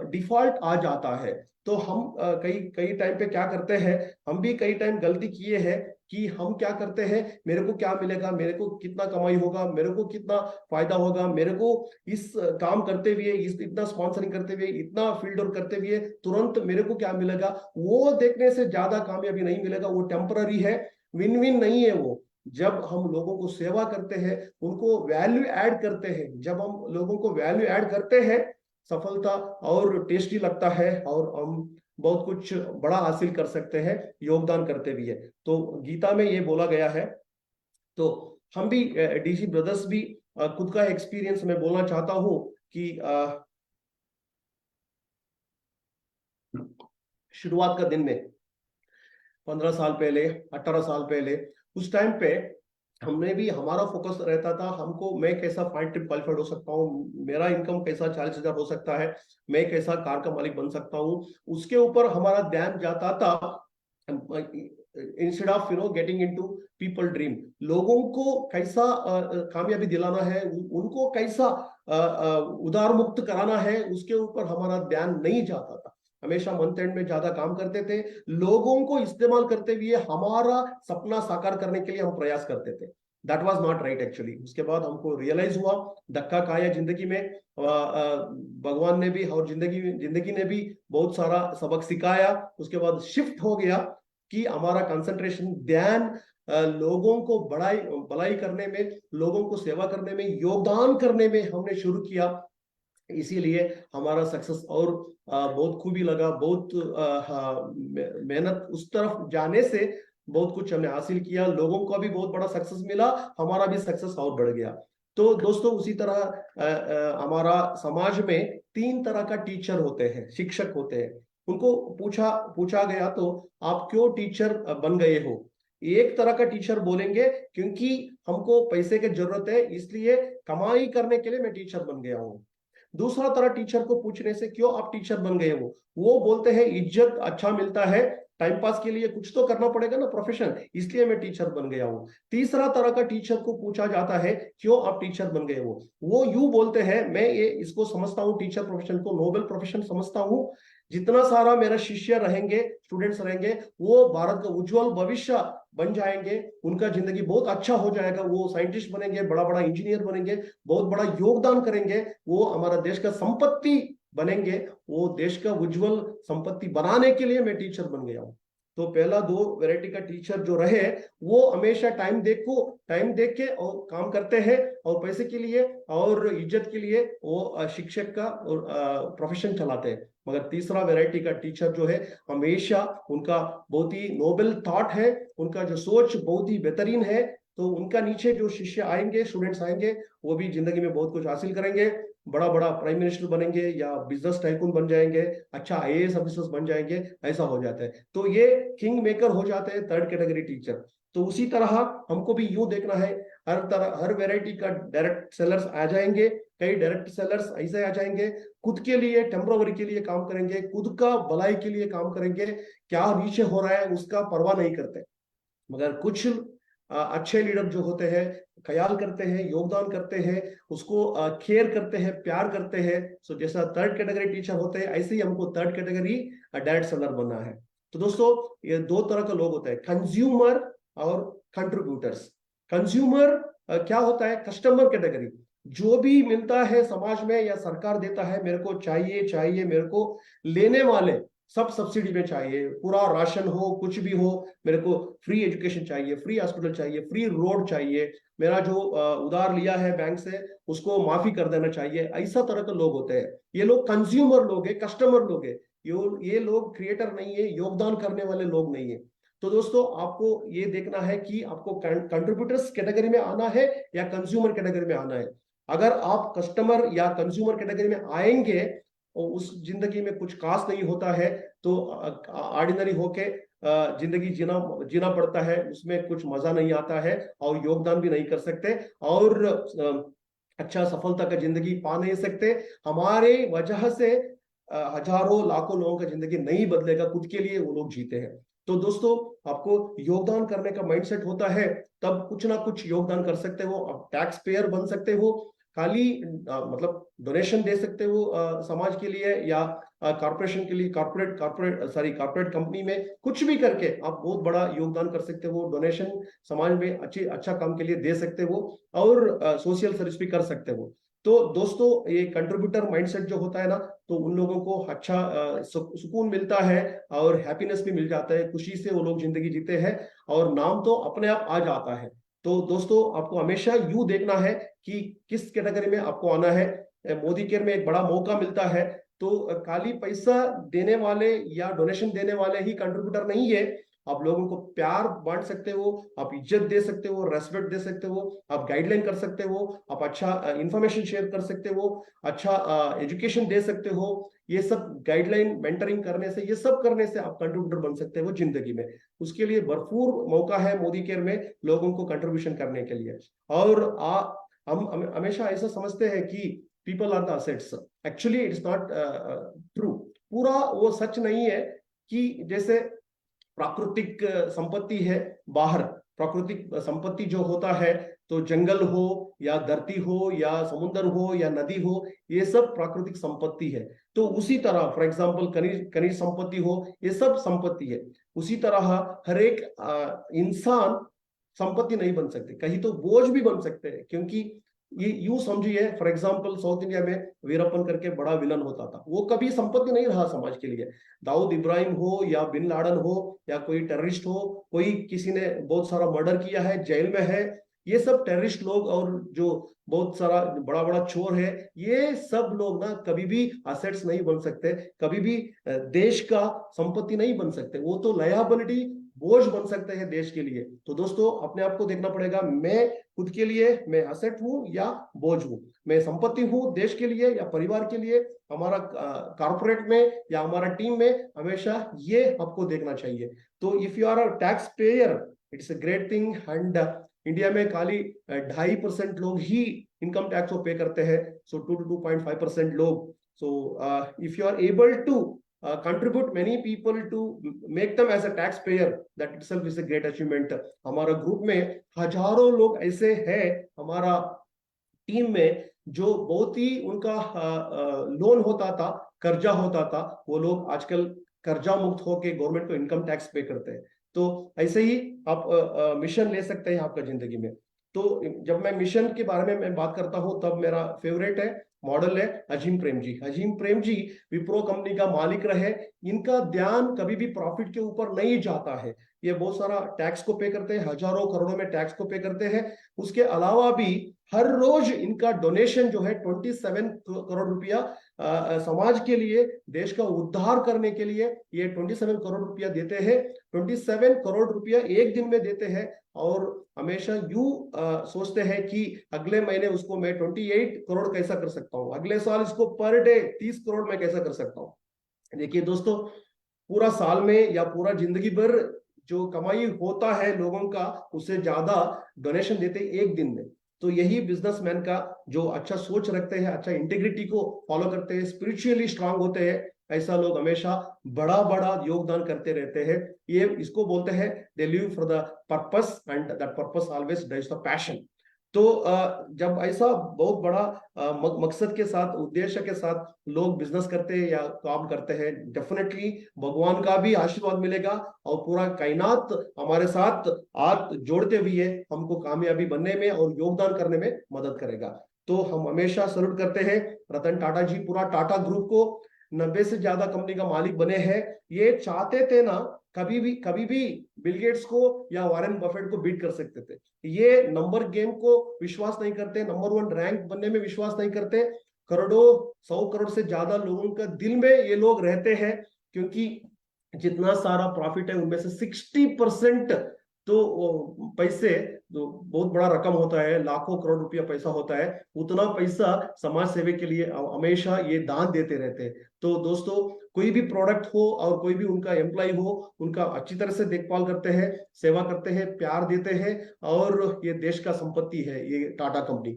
डिफॉल्ट आ जाता है। तो हम कई कई टाइम पे क्या करते हैं, हम भी कई टाइम गलती किए हैं कि हम क्या करते हैं, मेरे को क्या मिलेगा, मेरे को कितना कमाई होगा, मेरे को कितना फायदा होगा, मेरे को इस काम करते हुए, इस इतना स्पॉन्सरिंग करते हुए, इतना फील्ड वर्क करते हुए तुरंत मेरे को क्या मिलेगा, वो देखने से ज्यादा कामयाबी नहीं मिलेगा। वो टेम्पररी है, विन विन नहीं है वो। जब हम लोगों को सेवा करते हैं, उनको वैल्यू ऐड करते हैं, जब हम लोगों को वैल्यू ऐड करते हैं, सफलता और टेस्टी लगता है और हम बहुत कुछ बड़ा हासिल कर सकते हैं योगदान करते हुए। तो गीता में ये बोला गया है। तो हम भी डीसी ब्रदर्स भी खुद का एक्सपीरियंस मैं बोलना चाहता हूं कि शुरुआत का दिन में 15 साल पहले, 18 साल पहले, उस टाइम पे हमने भी, हमारा फोकस रहता था हमको, मैं कैसा फाइन ट्रिप क्वालिफाइड हो सकता हूँ, मेरा इनकम कैसा 40,000 हो सकता है, मैं कैसा कार का मालिक बन सकता हूँ, उसके ऊपर हमारा ध्यान जाता था। Instead of getting into people dream, लोगों को कैसा कामयाबी दिलाना है, उनको कैसा उदार मुक्त कराना है, उसके ऊपर हमारा ध्यान नहीं जाता था। हमेशा मंथ एंड में ज्यादा काम करते थे, लोगों को इस्तेमाल करते हुए हमारा सपना साकार करने के लिए हम प्रयास करते थे। That was not right actually. उसके बाद हमको रियलाइज हुआ, धक्का खाया जिंदगी में, भगवान ने भी और जिंदगी ने भी बहुत सारा सबक सिखाया। उसके बाद शिफ्ट हो गया कि हमारा कंसंट्रेशन, ध्यान लोगों को भलाई करने में, लोगों को सेवा करने में, योगदान करने में हमने शुरू किया। इसीलिए हमारा सक्सेस और बहुत खूबी लगा, बहुत मेहनत उस तरफ जाने से बहुत कुछ हमने हासिल किया, लोगों को भी बहुत बड़ा सक्सेस मिला, हमारा भी सक्सेस और बढ़ गया। तो दोस्तों उसी तरह हमारा समाज में 3 तरह का टीचर होते हैं, शिक्षक होते हैं। उनको पूछा गया तो आप क्यों टीचर बन गए हो? एक तरह का टीचर बोलेंगे क्योंकि हमको पैसे की जरूरत है, इसलिए कमाई करने के लिए मैं टीचर बन गया हूँ। दूसरा तरह टीचर को पूछने से क्यों आप टीचर बन गए वो बोलते हैं इज्जत अच्छा मिलता है, टाइम पास के लिए कुछ तो करना पड़ेगा ना, प्रोफेशन, इसलिए मैं टीचर बन गया हूँ। तीसरा तरह का टीचर को पूछा जाता है क्यों आप टीचर बन गए हो, वो यूं बोलते हैं मैं ये इसको समझता हूँ, टीचर प्रोफेशन को नोबेल प्रोफेशन समझता हूँ। जितना सारा मेरा शिष्य रहेंगे, स्टूडेंट्स रहेंगे, वो भारत का उज्जवल भविष्य बन जाएंगे, उनका जिंदगी बहुत अच्छा हो जाएगा, वो साइंटिस्ट बनेंगे, बड़ा बड़ा इंजीनियर बनेंगे, बहुत बड़ा योगदान करेंगे, वो हमारा देश का संपत्ति बनेंगे, वो देश का उज्जवल संपत्ति बनाने के लिए मैं टीचर बन गया हूँ। तो पहला 2 वैरायटी का टीचर जो रहे, वो हमेशा टाइम देख के और काम करते हैं, और पैसे के लिए और इज्जत के लिए वो शिक्षक का प्रोफेशन चलाते हैं। मगर तीसरा वैरायटी का टीचर जो है, हमेशा उनका बहुत ही नोबेल थॉट है, उनका जो सोच बहुत ही बेहतरीन है, तो उनका नीचे जो शिष्य आएंगे, स्टूडेंट्स आएंगे, वो भी जिंदगी में बहुत कुछ हासिल करेंगे, बड़ा बड़ा प्राइम मिनिस्टर बनेंगे या बिजनेस टाइकून बन जाएंगे, अच्छा आईएएस ऑफिसर्स बन जाएंगे, ऐसा हो जाता है। तो ये किंग मेकर हो जाते हैं, 3rd कैटेगरी टीचर। तो उसी तरह हमको भी यूं देखना है, हर वैरायटी का डायरेक्ट सेलर्स आ जाएंगे, कई डायरेक्ट सेलर्स ऐसे आ जाएंगे, खुद के लिए टेम्पररी के लिए काम करेंगे, खुद का भलाई के लिए काम करेंगे, क्या नीचे हो रहा है उसका परवाह नहीं करते। मगर कुछ अच्छे लीडर जो होते हैं, ख्याल करते हैं, योगदान करते हैं, उसको केयर करते हैं, प्यार करते हैं। सो जैसा 3rd कैटेगरी टीचर होते हैं, ऐसे ही हमको 3rd कैटेगरी डायरेक्ट सेलर बनना है। तो दोस्तों ये 2 तरह का लोग होते हैं, कंज्यूमर और कंट्रीब्यूटर्स। कंज्यूमर क्या होता है? कस्टमर कैटेगरी, जो भी मिलता है समाज में या सरकार देता है, मेरे को चाहिए, मेरे को लेने वाले सब सब्सिडी में चाहिए, पूरा राशन हो, कुछ भी हो, मेरे को फ्री एजुकेशन चाहिए, फ्री हॉस्पिटल चाहिए, फ्री रोड चाहिए, मेरा जो उधार लिया है बैंक से उसको माफी कर देना चाहिए, ऐसा तरह के लोग होते हैं। ये लोग कंज्यूमर लोग है, कस्टमर लोग है, ये लोग क्रिएटर नहीं है, योगदान करने वाले लोग नहीं है। तो दोस्तों आपको ये देखना है कि आपको कंट्रीब्यूटर्स कैटेगरी में आना है या कंज्यूमर कैटेगरी में आना है। अगर आप कस्टमर या कंज्यूमर कैटेगरी में आएंगे और उस जिंदगी में कुछ खास नहीं होता है, तो ऑर्डिनरी होके जिंदगी जीना पड़ता है, उसमें कुछ मजा नहीं आता है और योगदान भी नहीं कर सकते, और अच्छा सफलता का जिंदगी पा नहीं सकते। हमारे वजह से हजारों लाखों लोगों का जिंदगी नहीं बदलेगा, खुद के लिए वो लोग जीते हैं। तो दोस्तों आपको योगदान करने का माइंडसेट होता है, तब कुछ ना कुछ योगदान कर सकते हो, आप टैक्स पेयर बन सकते हो, खाली मतलब डोनेशन दे सकते हो समाज के लिए या कॉर्पोरेशन के लिए, कॉर्पोरेट कंपनी में कुछ भी करके आप बहुत बड़ा योगदान कर सकते हो, डोनेशन समाज में अच्छा काम के लिए दे सकते हो, और सोशल सर्विस भी कर सकते हो। तो दोस्तों ये कंट्रीब्यूटर माइंडसेट जो होता है ना, तो उन लोगों को अच्छा सुकून मिलता है और हैप्पीनेस भी मिल जाता है, खुशी से वो लोग जिंदगी जीते हैं और नाम तो अपने आप आ जाता है। तो दोस्तों आपको हमेशा यूं देखना है कि किस कैटेगरी में आपको आना है। मोदी केयर में एक बड़ा मौका मिलता है, तो खाली पैसा देने वाले या डोनेशन देने वाले ही कंट्रीब्यूटर नहीं है, आप लोगों को प्यार बांट सकते हो, आप इज्जत दे सकते हो, रेस्पेक्ट दे सकते हो, आप गाइडलाइन कर सकते हो, आप अच्छा इंफॉर्मेशन शेयर कर सकते हो, अच्छा एजुकेशन दे सकते हो। ये सब गाइडलाइन मेंटरिंग करने से, ये सब करने से आप कंट्रीब्यूटर बन सकते हो जिंदगी में। उसके लिए भरपूर मौका है मोदी केयर में लोगों को कंट्रीब्यूशन करने के लिए। और हम हमेशा ऐसा समझते हैं कि people are the assets. Actually it's not true. पूरा वो सच नहीं है कि जैसे प्राकृतिक संपत्ति है बाहर, प्राकृतिक संपत्ति जो होता है तो जंगल हो या धरती हो या समुद्र हो या नदी हो, ये सब प्राकृतिक संपत्ति है। तो उसी तरह फॉर एग्जांपल खनिज खनिज संपत्ति हो, ये सब संपत्ति है। उसी तरह हर एक इंसान संपत्ति नहीं बन सकते, कहीं तो बोझ भी बन सकते हैं। क्योंकि ये यूं समझिए, फॉर एग्जांपल साउथ इंडिया में वीरप्पन करके बड़ा विलन होता था, वो कभी संपत्ति नहीं रहा समाज के लिए। दाऊद इब्राहिम हो या बिन लाडन हो या कोई टेररिस्ट हो, कोई किसी ने बहुत सारा मर्डर किया है, जेल में है, ये सब टेररिस्ट लोग और जो बहुत सारा बड़ा बड़ा चोर है, ये सब लोग ना कभी भी असेट्स नहीं बन सकते, कभी भी देश का संपत्ति नहीं बन सकते। वो तो लायबिलिटी, बोझ बन सकते हैं देश के लिए। तो दोस्तों अपने आप को देखना पड़ेगा, मैं खुद के लिए मैं असेट हूं या बोझ हूं, मैं संपत्ति हूं देश के लिए या परिवार के लिए, हमारा कॉर्पोरेट में या हमारा टीम में। हमेशा ये आपको देखना चाहिए। तो if you are a tax payer, it's a great thing. And India में खाली 2.5% लोग ही इनकम टैक्स को पे करते हैं, सो 2 to 2.5% लोग। So if you are able to contribute many people to make them as a taxpayer, that itself is a great achievement। हमारा ग्रुप में हजारों लोग ऐसे हैं, हमारा टीम में, जो बहुत ही उनका लोन होता था, कर्जा होता था, वो लोग आजकल कर्जा मुक्त होके गवर्नमेंट को इनकम टैक्स पे करते हैं। तो ऐसे ही आप मिशन ले सकते हैं आपका जिंदगी में। तो जब मैं मिशन के बारे में मैं बात करता हूं, तब मेरा फेवरेट है, मॉडल है अजीम प्रेम जी। अजीम प्रेम जी विप्रो कंपनी का मालिक रहे, इनका ध्यान कभी भी प्रॉफिट के ऊपर नहीं जाता है। ये बहुत सारा टैक्स को पे करते हैं, हजारों करोड़ों में टैक्स को पे करते हैं। उसके अलावा भी हर रोज इनका डोनेशन जो है 27 करोड़ रुपया समाज के लिए, देश का उद्धार करने के लिए ये 27 करोड़ रुपया देते हैं। 27 करोड़ रुपया एक दिन में देते हैं, और हमेशा यूं सोचते हैं कि अगले महीने उसको मैं 28 करोड़ कैसा कर सकता हूं, अगले साल इसको पर डे 30 करोड़ में कैसा कर सकता हूं। देखिए दोस्तों, पूरा साल में या पूरा जिंदगी भर जो कमाई होता है लोगों का, उससे ज्यादा डोनेशन देते एक दिन में। तो यही बिजनेसमैन का जो अच्छा सोच रखते हैं, अच्छा इंटीग्रिटी को फॉलो करते हैं, स्पिरिचुअली स्ट्रांग होते हैं, ऐसा लोग हमेशा बड़ा बड़ा योगदान करते रहते हैं। ये इसको बोलते हैं they live for the purpose and that purpose always that's the passion. तो जब ऐसा बहुत बड़ा मकसद के साथ, उद्देश्य के साथ लोग बिजनेस करते हैं या काम करते हैं, डेफिनेटली भगवान का भी आशीर्वाद मिलेगा, और पूरा कायनात हमारे साथ हाथ जोड़ते हुए हमको कामयाबी बनने में और योगदान करने में मदद करेगा। तो हम हमेशा सल्यूट करते हैं रतन टाटा जी, पूरा टाटा ग्रुप को। 90 से ज्यादा कंपनी का मालिक बने हैं। ये चाहते थे ना, कभी भी बिल गेट्स को या वारेन बफेट को बीट कर सकते थे। ये नंबर गेम को विश्वास नहीं करते, नंबर 1 रैंक बनने में विश्वास नहीं करते। करोड़ों 100 करोड़ से ज्यादा लोगों का दिल में ये लोग रहते हैं, क्योंकि जितना सारा प्रॉफिट है उनमें से 60% तो पैसे, जो बहुत बड़ा रकम होता है, लाखों करोड़ रुपया पैसा होता है, उतना पैसा समाज सेवा के लिए हमेशा ये दान देते रहते हैं। तो दोस्तों, कोई भी प्रोडक्ट हो और कोई भी उनका एम्प्लॉय हो, उनका अच्छी तरह से देखभाल करते हैं, सेवा करते हैं, प्यार देते हैं, और ये देश का संपत्ति है ये टाटा कंपनी।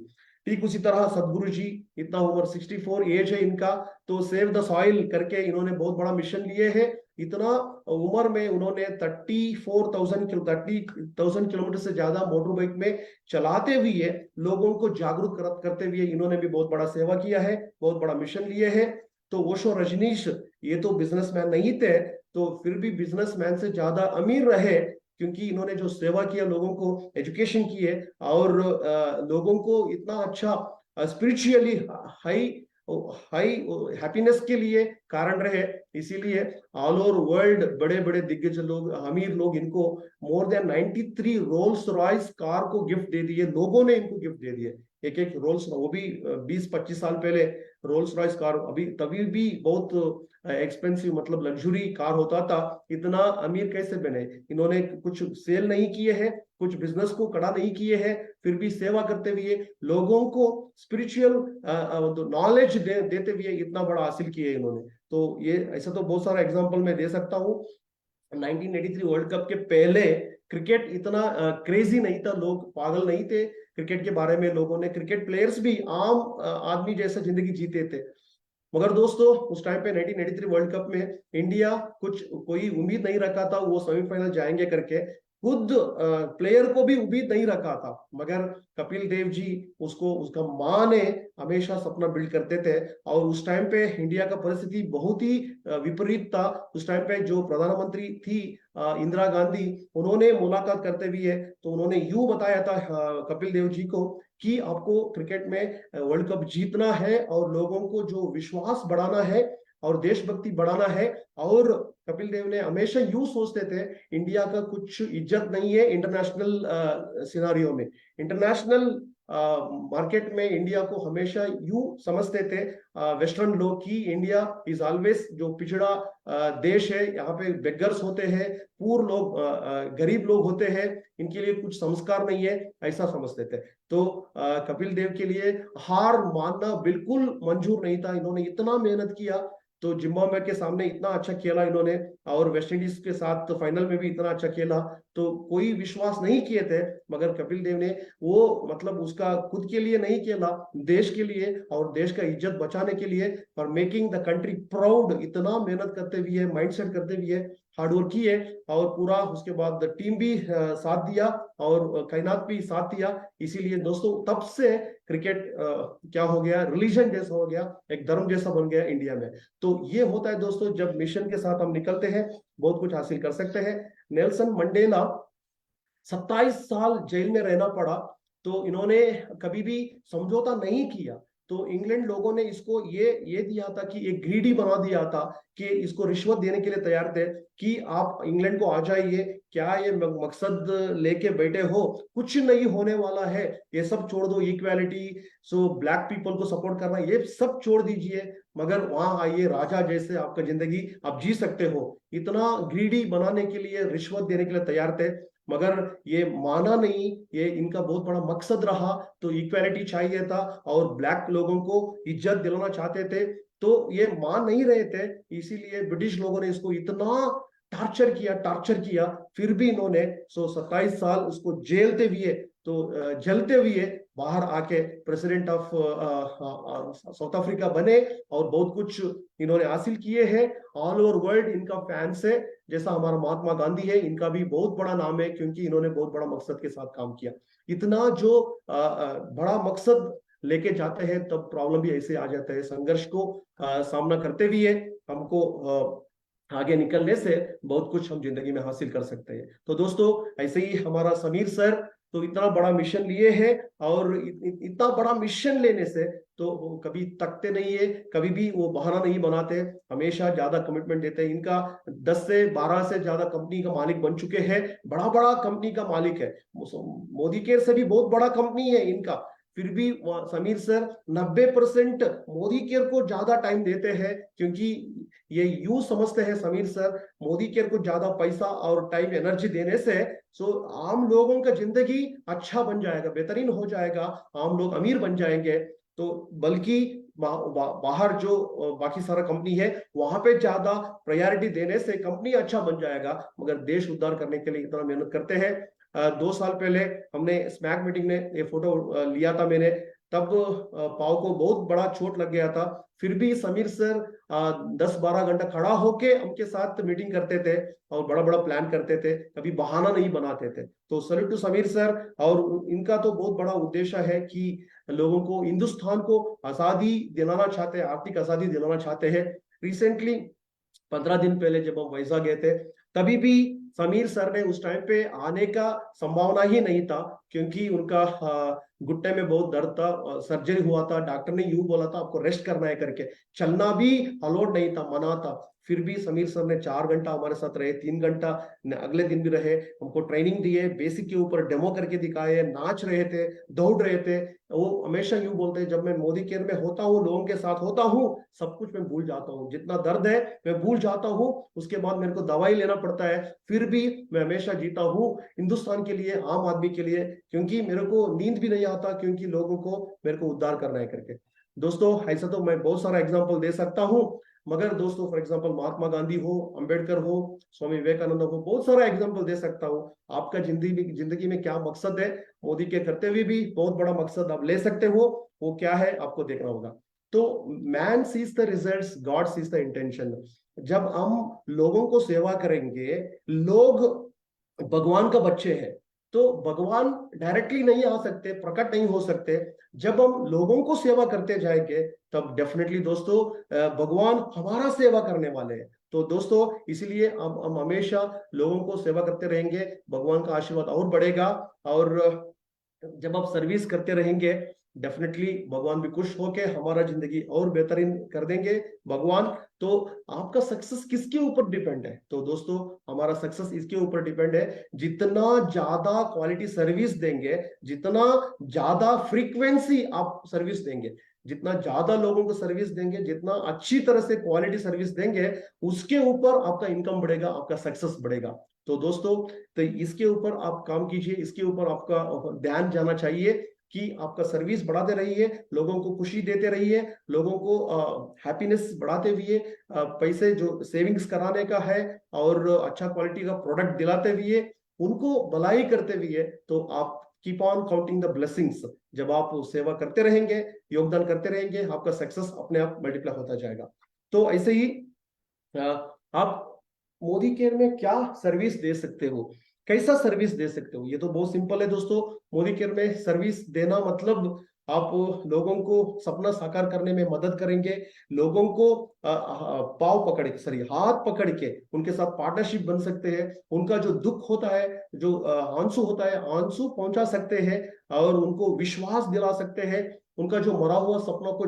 ठीक उसी तरह सदगुरु जी, इतना उम्र 64 एज है इनका, तो सेव द सॉइल करके इन्होंने बहुत बड़ा मिशन लिए है। इतना उम्र में उन्होंने 30,000 किलोमीटर से ज्यादा मोटर बाइक में चलाते हुए लोगों को जागरूक करते हुए इन्होंने भी बहुत बड़ा सेवा किया है, बहुत बड़ा मिशन लिए है। तो ओशो रजनीश ये तो बिजनेसमैन नहीं थे, तो फिर भी बिजनेसमैन से ज्यादा अमीर रहे, क्योंकि इन्होंने जो सेवा किया, लोगों को एजुकेशन की है, और लोगों को इतना अच्छा स्पिरिचुअली हाई हाई हैप्पीनेस के लिए कारण रहे। इसीलिए ऑल ओवर वर्ल्ड बड़े बड़े दिग्गज लोग, अमीर लोग इनको more than 93 Rolls Royce car को गिफ्ट दे दिए, लोगों ने इनको गिफ्ट दे दिए। एक एक रोल्स, वो भी 20-25 साल पहले रोल्स रॉयस कार अभी तभी भी बहुत एक्सपेंसिव मतलब लग्जरी कार होता था। इतना अमीर कैसे बने? इन्होंने कुछ सेल नहीं किए हैं, कुछ बिजनेस को कड़ा नहीं किए हैं, फिर भी सेवा करते हुए लोगों को स्पिरिचुअल नॉलेज देते हुए इतना बड़ा हासिल किए इन्होंने। तो ये ऐसा तो बहुत सारा एग्जांपल मैं दे सकता हूँ। 1983 वर्ल्ड कप के पहले क्रिकेट इतना क्रेजी नहीं था, लोग पागल नहीं थे क्रिकेट के बारे में। लोगों ने, क्रिकेट प्लेयर्स भी आम आदमी जैसा जिंदगी जीते थे। मगर दोस्तों उस टाइम पे 1983 वर्ल्ड कप में इंडिया कुछ कोई उम्मीद नहीं रखा था वो सेमीफाइनल जाएंगे करके। खुद प्लेयर को भी उम्मीद नहीं रखा था, मगर कपिल देव जी, उसको उसका माँ ने हमेशा सपना बिल्ड करते थे। और उस टाइम पे इंडिया का परिस्थिति बहुत ही विपरीत था। उस टाइम पे जो प्रधानमंत्री थी इंदिरा गांधी, उन्होंने मुलाकात करते हुए तो उन्होंने यूं बताया था कपिल देव जी को कि आपको क्रिकेट में वर्ल्ड कप जीतना है और लोगों को जो विश्वास बढ़ाना है और देशभक्ति बढ़ाना है। और कपिल देव ने हमेशा यूं सोचते थे, इंडिया का कुछ इज्जत नहीं है इंटरनेशनल सिनारियो में, इंटरनेशनल मार्केट में इंडिया को हमेशा यूं समझते थे वेस्टर्न लोग की इंडिया इज ऑलवेज जो पिछड़ा देश है, यहाँ पे बेगर्स होते हैं, पूर लोग, गरीब लोग होते हैं, इनके लिए कुछ संस्कार नहीं है, ऐसा समझते थे। तो कपिल देव के लिए हार मानना बिल्कुल मंजूर नहीं था। इन्होंने इतना मेहनत किया, तो जिम्बाब्वे के सामने इतना अच्छा खेला इन्होंने, और वेस्ट इंडीज के साथ तो फाइनल में भी इतना अच्छा खेला, तो कोई विश्वास नहीं किए थे। मगर कपिल देव ने वो मतलब उसका खुद के लिए नहीं खेला, देश के लिए और देश का इज्जत बचाने के लिए, for making the country proud, इतना मेहनत करते हुए, माइंडसेट करते हुए, हार्डवर्क किए। और पूरा उसके बाद टीम भी साथ दिया और कायनात भी साथ दिया। इसीलिए दोस्तों तब से क्रिकेट क्या हो गया, रिलीजन जैसा हो गया, एक धर्म जैसा बन गया इंडिया में। तो ये होता है दोस्तों, जब मिशन के साथ हम निकलते हैं बहुत कुछ हासिल कर सकते हैं। नेल्सन मंडेला 27 साल जेल में रहना पड़ा, तो इन्होंने कभी भी समझौता नहीं किया। तो इंग्लैंड लोगों ने इसको ये दिया था कि एक ग्रीडी बना दिया था कि इसको रिश्वत देने के लिए तैयार थे कि आप इंग्लैंड को आ जाइए, क्या ये मकसद लेके बैठे हो, कुछ नहीं होने वाला है, ये सब छोड़ दो, इक्वालिटी, सो ब्लैक पीपल को सपोर्ट करना, ये सब छोड़ दीजिए, मगर वहां आइए, राजा जैसे आपका जिंदगी आप जी सकते हो। इतना ग्रीडी बनाने के लिए, रिश्वत देने के लिए तैयार थे, मगर ये माना नहीं, ये इनका बहुत बड़ा मकसद रहा। तो इक्वालिटी चाहिए था और ब्लैक लोगों को इज्जत दिलाना चाहते थे, तो ये मान नहीं रहे थे। इसीलिए ब्रिटिश लोगों ने इसको इतना टार्चर किया, फिर भी इन्होंने 27 साल उसको जेलते हुए, तो जलते हुए बाहर आके प्रेसिडेंट ऑफ साउथ अफ्रीका बने और बहुत कुछ इन्होंने हासिल किए हैं। ऑल ओवर वर्ल्ड इनका फैंस है, जैसा हमारा महात्मा गांधी है, इनका भी बहुत बड़ा नाम है, क्योंकि इन्होंने बहुत बड़ा मकसद के साथ काम किया। इतना जो बड़ा मकसद लेके जाते हैं तब प्रॉब्लम भी ऐसे आ जाता है। संघर्ष को सामना करते हुए हमको आगे निकलने से बहुत कुछ हम जिंदगी में हासिल कर सकते हैं। तो दोस्तों ऐसे ही हमारा समीर सर तो इतना बड़ा मिशन लिए है, और इतना बड़ा मिशन लेने से तो वो कभी तकते नहीं है, कभी भी वो बहाना नहीं बनाते, हमेशा ज्यादा कमिटमेंट देते हैं। इनका 10 से 12 से ज्यादा कंपनी का मालिक बन चुके हैं, बड़ा बड़ा कंपनी का मालिक है, मोदी केयर से भी बहुत बड़ा कंपनी है इनका। फिर भी समीर सर 90% मोदी केयर को ज्यादा टाइम देते हैं, क्योंकि ये यूं समझते हैं समीर सर, मोदी केयर को ज्यादा पैसा और टाइम एनर्जी देने से सो आम लोगों का जिंदगी अच्छा बन जाएगा, बेहतरीन हो जाएगा, आम लोग अमीर बन जाएंगे। तो बल्कि बाहर जो बाकी सारा कंपनी है वहां पे ज्यादा प्रायोरिटी देने से कंपनी अच्छा बन जाएगा, मगर देश उद्धार करने के लिए इतना मेहनत करते हैं। 2 साल पहले हमने स्मैक मीटिंग में ये फोटो लिया था मैंने, तब पाव को बहुत बड़ा चोट लग गया था, फिर भी समीर सर 10-12 घंटा खड़ा होके उनके साथ मीटिंग करते थे और बड़ा बड़ा प्लान करते थे, कभी बहाना नहीं बनाते थे। तो सैल्यूट टू समीर सर। और इनका तो बहुत बड़ा उद्देश्य है कि लोगों को, हिंदुस्तान को आजादी दिलाना चाहते हैं, आर्थिक आजादी दिलाना चाहते हैं। रिसेंटली 15 दिन पहले जब हम वैजा गए थे, तभी भी समीर सर ने उस टाइम पे आने का संभावना ही नहीं था, क्योंकि उनका घुट्टे में बहुत दर्द था, सर्जरी हुआ था, डॉक्टर ने यूं बोला था आपको रेस्ट करना है करके, चलना भी अलाउड नहीं था, मना था। फिर भी समीर सर ने 4 घंटा हमारे साथ रहे, 3 घंटा अगले दिन भी रहे, हमको ट्रेनिंग दिए, बेसिक के ऊपर डेमो करके दिखाए, नाच रहे थे, दौड़ रहे थे। वो हमेशा यूं बोलते हैं, जब मैं मोदी केयर में होता हूँ, लोगों के साथ होता हूँ, सब कुछ मैं भूल जाता हूँ, जितना दर्द है मैं भूल जाता हूँ। उसके बाद मेरे को दवाई लेना पड़ता है, फिर भी मैं हमेशा जीता हूँ हिंदुस्तान के लिए, आम आदमी के लिए, क्योंकि मेरे को नींद भी नहीं आता, क्योंकि लोगों को मेरे को उद्धार करना है करके। दोस्तों ऐसा तो मैं बहुत सारा एग्जाम्पल दे सकता हूँ, मगर दोस्तों फॉर एग्जांपल महात्मा गांधी हो, अंबेडकर हो, स्वामी विवेकानंद हो, बहुत सारा एग्जांपल दे सकता हूँ। आपका जिंदगी में क्या मकसद है, मोदी के करते हुए भी बहुत बड़ा मकसद आप ले सकते हो, वो क्या है आपको देखना होगा। तो man sees the results, God sees the intention. जब हम लोगों को सेवा करेंगे, लोग भगवान का बच्चे हैं, तो भगवान डायरेक्टली नहीं आ सकते, प्रकट नहीं हो सकते। जब हम लोगों को सेवा करते जाएंगे, तब डेफिनेटली दोस्तों भगवान हमारा सेवा करने वाले हैं। तो दोस्तों इसलिए अब हम हमेशा लोगों को सेवा करते रहेंगे, भगवान का आशीर्वाद और बढ़ेगा। और जब आप सर्विस करते रहेंगे, डेफिनेटली भगवान भी खुश होके हमारा जिंदगी और बेहतरीन कर देंगे भगवान। तो आपका सक्सेस किसके ऊपर डिपेंड है? तो दोस्तों हमारा सक्सेस इसके ऊपर डिपेंड है, जितना ज्यादा क्वालिटी सर्विस देंगे, जितना ज्यादा फ्रीक्वेंसी आप सर्विस देंगे, जितना ज्यादा लोगों को सर्विस देंगे, जितना अच्छी तरह से क्वालिटी सर्विस देंगे, उसके ऊपर आपका इनकम बढ़ेगा, आपका सक्सेस बढ़ेगा। तो दोस्तों तो इसके ऊपर आप काम कीजिए, इसके ऊपर आपका ध्यान जाना चाहिए कि आपका सर्विस बढ़ाते रहिए, लोगों को खुशी देते रहिए, लोगों को हैप्पीनेस बढ़ाते हुए, पैसे जो सेविंग्स कराने का है और अच्छा क्वालिटी का प्रोडक्ट दिलाते हुए, उनको भलाई करते हुए, तो आप keep on counting the blessings. जब आप सेवा करते रहेंगे, योगदान करते रहेंगे, आपका सक्सेस अपने आप मल्टीप्लाई होता जाएगा। तो ऐसे ही आप मोदी केयर में क्या सर्विस दे सकते हो, कैसा सर्विस दे सकते हो, ये तो बहुत सिंपल है दोस्तों। मोदी केयर में सर्विस देना मतलब आप लोगों को सपना साकार करने में मदद करेंगे, लोगों को पाव पकड़ के, सॉरी हाथ पकड़ के उनके साथ पार्टनरशिप बन सकते हैं, उनका जो दुख होता है, जो आंसू होता है, आंसू पहुंचा सकते हैं और उनको विश्वास दिला सकते हैं, उनका जो मरा हुआ सपनों को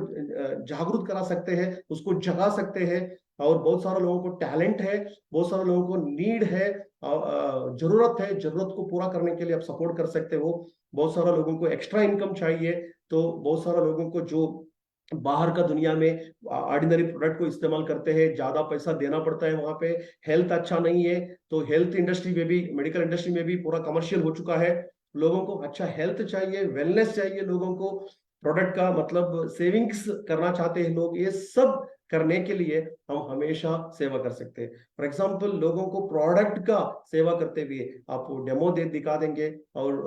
जागरूक करा सकते हैं, उसको जगा सकते हैं। और बहुत सारे लोगों को टैलेंट है, बहुत सारे लोगों को नीड है, जरूरत है, जरूरत को पूरा करने के लिए आप सपोर्ट कर सकते हो। बहुत सारे लोगों को एक्स्ट्रा इनकम चाहिए, तो बहुत सारे लोगों को जो बाहर का दुनिया में ऑर्डिनरी प्रोडक्ट को इस्तेमाल करते हैं, ज्यादा पैसा देना पड़ता है, वहां पे हेल्थ अच्छा नहीं है, तो हेल्थ इंडस्ट्री में भी, मेडिकल इंडस्ट्री में भी पूरा कमर्शियल हो चुका है। लोगों को अच्छा हेल्थ चाहिए, वेलनेस चाहिए, लोगों को प्रोडक्ट का मतलब सेविंग्स करना चाहते हैं लोग, ये सब करने के लिए हम हमेशा सेवा कर सकते हैं। फॉर एग्जांपल लोगों को प्रोडक्ट का सेवा करते हुए आप डेमो दे दिखा देंगे, और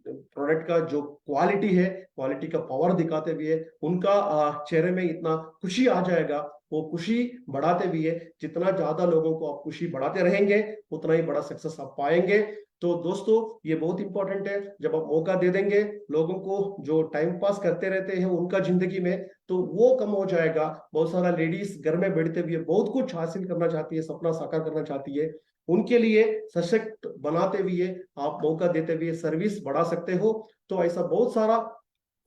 प्रोडक्ट का जो क्वालिटी है, क्वालिटी का पावर दिखाते हुए उनका चेहरे में इतना खुशी आ जाएगा। वो खुशी बढ़ाते हुए, जितना ज्यादा लोगों को आप खुशी बढ़ाते रहेंगे, उतना ही बड़ा सक्सेस आप पाएंगे। तो दोस्तों ये बहुत इंपॉर्टेंट है, जब आप मौका दे देंगे लोगों को जो टाइम पास करते रहते हैं उनका जिंदगी में, तो वो कम हो जाएगा। बहुत सारा लेडीज घर में बैठते हुए बहुत कुछ हासिल करना चाहती है, सपना साकार करना चाहती है, उनके लिए सशक्त बनाते हुए आप मौका देते हुए सर्विस बढ़ा सकते हो। तो ऐसा बहुत सारा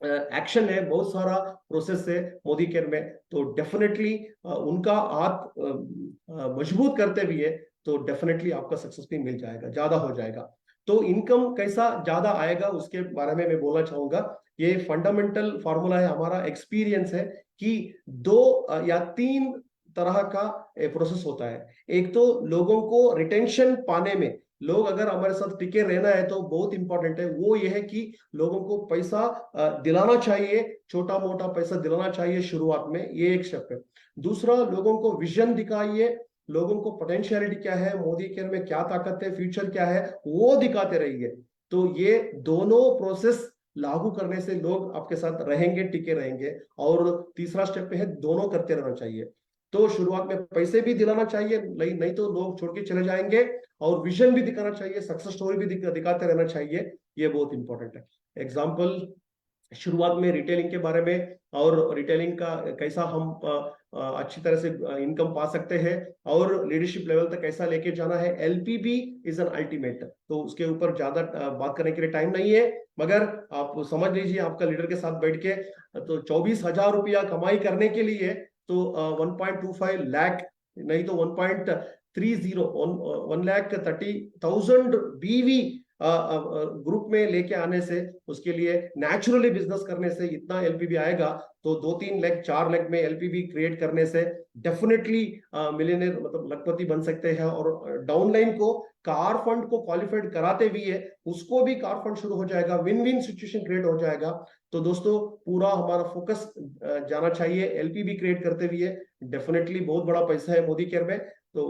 एक्शन है, बहुत सारा प्रोसेस है मोदी केयर में। तो डेफिनेटली उनका हाथ मजबूत करते हुए, तो डेफिनेटली आपका सक्सेस भी मिल जाएगा, ज्यादा हो जाएगा। तो इनकम कैसा ज्यादा आएगा उसके बारे में मैं बोलना चाहूंगा। ये फंडामेंटल फॉर्मूला है, हमारा एक्सपीरियंस है कि 2 या 3 तरह का प्रोसेस होता है। एक तो लोगों को रिटेंशन पाने में, लोग अगर हमारे साथ टिके रहना है तो बहुत इंपॉर्टेंट है, वो ये है कि लोगों को पैसा दिलाना चाहिए, छोटा मोटा पैसा दिलाना चाहिए शुरुआत में, ये एक स्टेप है। दूसरा, लोगों को विजन दिखाइए, लोगों को पोटेंशियलिटी क्या है, मोदी केयर में क्या ताकत है, फ्यूचर क्या है, वो दिखाते रहिए। तो ये दोनों प्रोसेस लागू करने से लोग आपके साथ रहेंगे, टिके रहेंगे। और तीसरा स्टेप पे है, दोनों करते रहना चाहिए। तो शुरुआत में पैसे भी दिलाना चाहिए, नहीं तो लोग छोड़ के चले जाएंगे, और विजन भी दिखाना चाहिए, सक्सेस स्टोरी भी दिखाते रहना चाहिए, ये बहुत इंपॉर्टेंट है। एग्जाम्पल शुरुआत में रिटेलिंग के बारे में, और रिटेलिंग का कैसा हम अच्छी तरह से इनकम पा सकते हैं, और लीडरशिप लेवल तक कैसा लेके जाना है। एलपीबी इज एन अल्टीमेट, तो उसके ऊपर ज्यादा बात करने के लिए टाइम नहीं है, मगर आप समझ लीजिए आपका लीडर के साथ बैठ के तो 24,000 रुपया कमाई करने के लिए तो 1.25 लाख नहीं तो 1.30 1,30,000 बीवी ग्रुप में लेके आने से, उसके लिए नेचुरली बिजनेस करने से इतना एलपीवी आएगा। तो 2-3 लाख 4 लाख में एलपीवी क्रिएट करने से डेफिनेटली मिलियनेयर मतलब लखपति बन सकते हैं। और डाउनलाइन को कार फंड को क्वालिफाइड कराते भी है, उसको भी कार फंड शुरू हो जाएगा, विन विन सिचुएशन क्रिएट हो जाएगा। तो दोस्तों पूरा हमारा फोकस जाना चाहिए एलपीवी क्रिएट करते हुए। डेफिनेटली बहुत बड़ा पैसा है मोदी केयर में, तो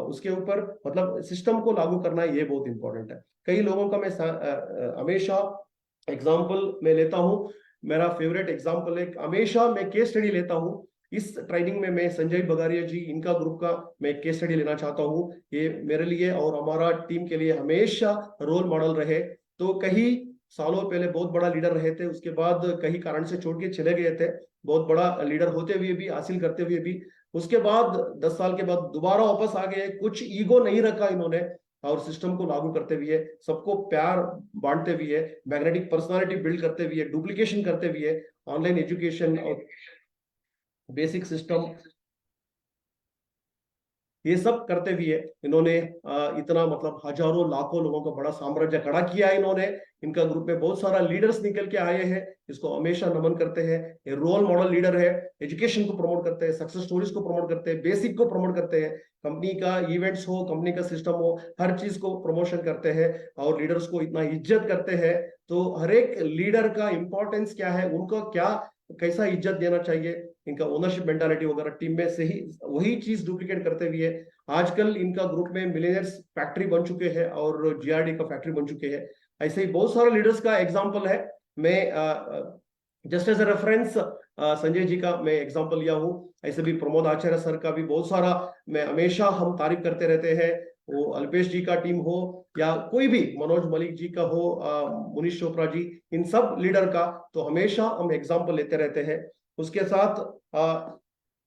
उसके ऊपर मतलब सिस्टम को लागू करना ये बहुत इंपॉर्टेंट है। कई लोगों का मैं हमेशा एग्जाम्पल में लेता हूं, मेरा फेवरेट एग्जाम्पल है, हमेशा मैं केस स्टडी लेता हूं। इस ट्रेनिंग में मैं संजय बगारिया जी, इनका ग्रुप का मैं केस स्टडी लेना चाहता हूं। ये मेरे लिए और हमारा टीम के लिए हमेशा रोल मॉडल रहे। तो कई सालों पहले बहुत बड़ा लीडर रहे थे, उसके बाद कई कारण से छोड़ के चले गए थे, बहुत बड़ा लीडर होते हुए भी, हासिल करते हुए भी। उसके बाद 10 साल के बाद दोबारा वापस आ गए, कुछ ईगो नहीं रखा इन्होंने, और सिस्टम को लागू करते हुए, सबको प्यार बांटते हुए, मैग्नेटिक पर्सनालिटी बिल्ड करते हुए, डुप्लीकेशन करते हुए, ऑनलाइन एजुकेशन और बेसिक सिस्टम, ये सब करते हुए इन्होंने इतना मतलब हजारों लाखों लोगों का बड़ा साम्राज्य खड़ा किया है इन्होंने। इनका ग्रुप में बहुत सारा लीडर्स निकल के आए हैं, इसको हमेशा नमन करते हैं। ये रोल मॉडल लीडर है, एजुकेशन को प्रमोट करते हैं, सक्सेस स्टोरीज को प्रमोट करते हैं, बेसिक को प्रमोट करते हैं, कंपनी का इवेंट्स हो, कंपनी का सिस्टम हो, हर चीज को प्रमोशन करते हैं और लीडर्स को इतना इज्जत करते हैं। तो हर एक लीडर का इंपॉर्टेंस क्या है, उनको क्या कैसा इज्जत देना चाहिए, इनका ओनरशिप मेंटालिटी वगैरह टीम में से ही वही चीज डुप्लीकेट करते हुए आजकल इनका ग्रुप में मिलियनर्स फैक्ट्री बन चुके हैं और जीआरडी का फैक्ट्री बन चुके हैं। ऐसे ही बहुत सारे लीडर्स का एग्जांपल है। मैं just as a reference Sanjay ji का मैं एग्जांपल लिया हूँ। ऐसे भी प्रमोद आचार्य सर का भी बहुत सारा मैं हमेशा हम तारीफ करते रहते हैं। वो अल्पेश जी का टीम हो या कोई भी, मनोज मलिक जी का हो, मुनीश चोपड़ा जी, इन सब लीडर का तो हमेशा हम एग्जांपल लेते रहते हैं। उसके साथ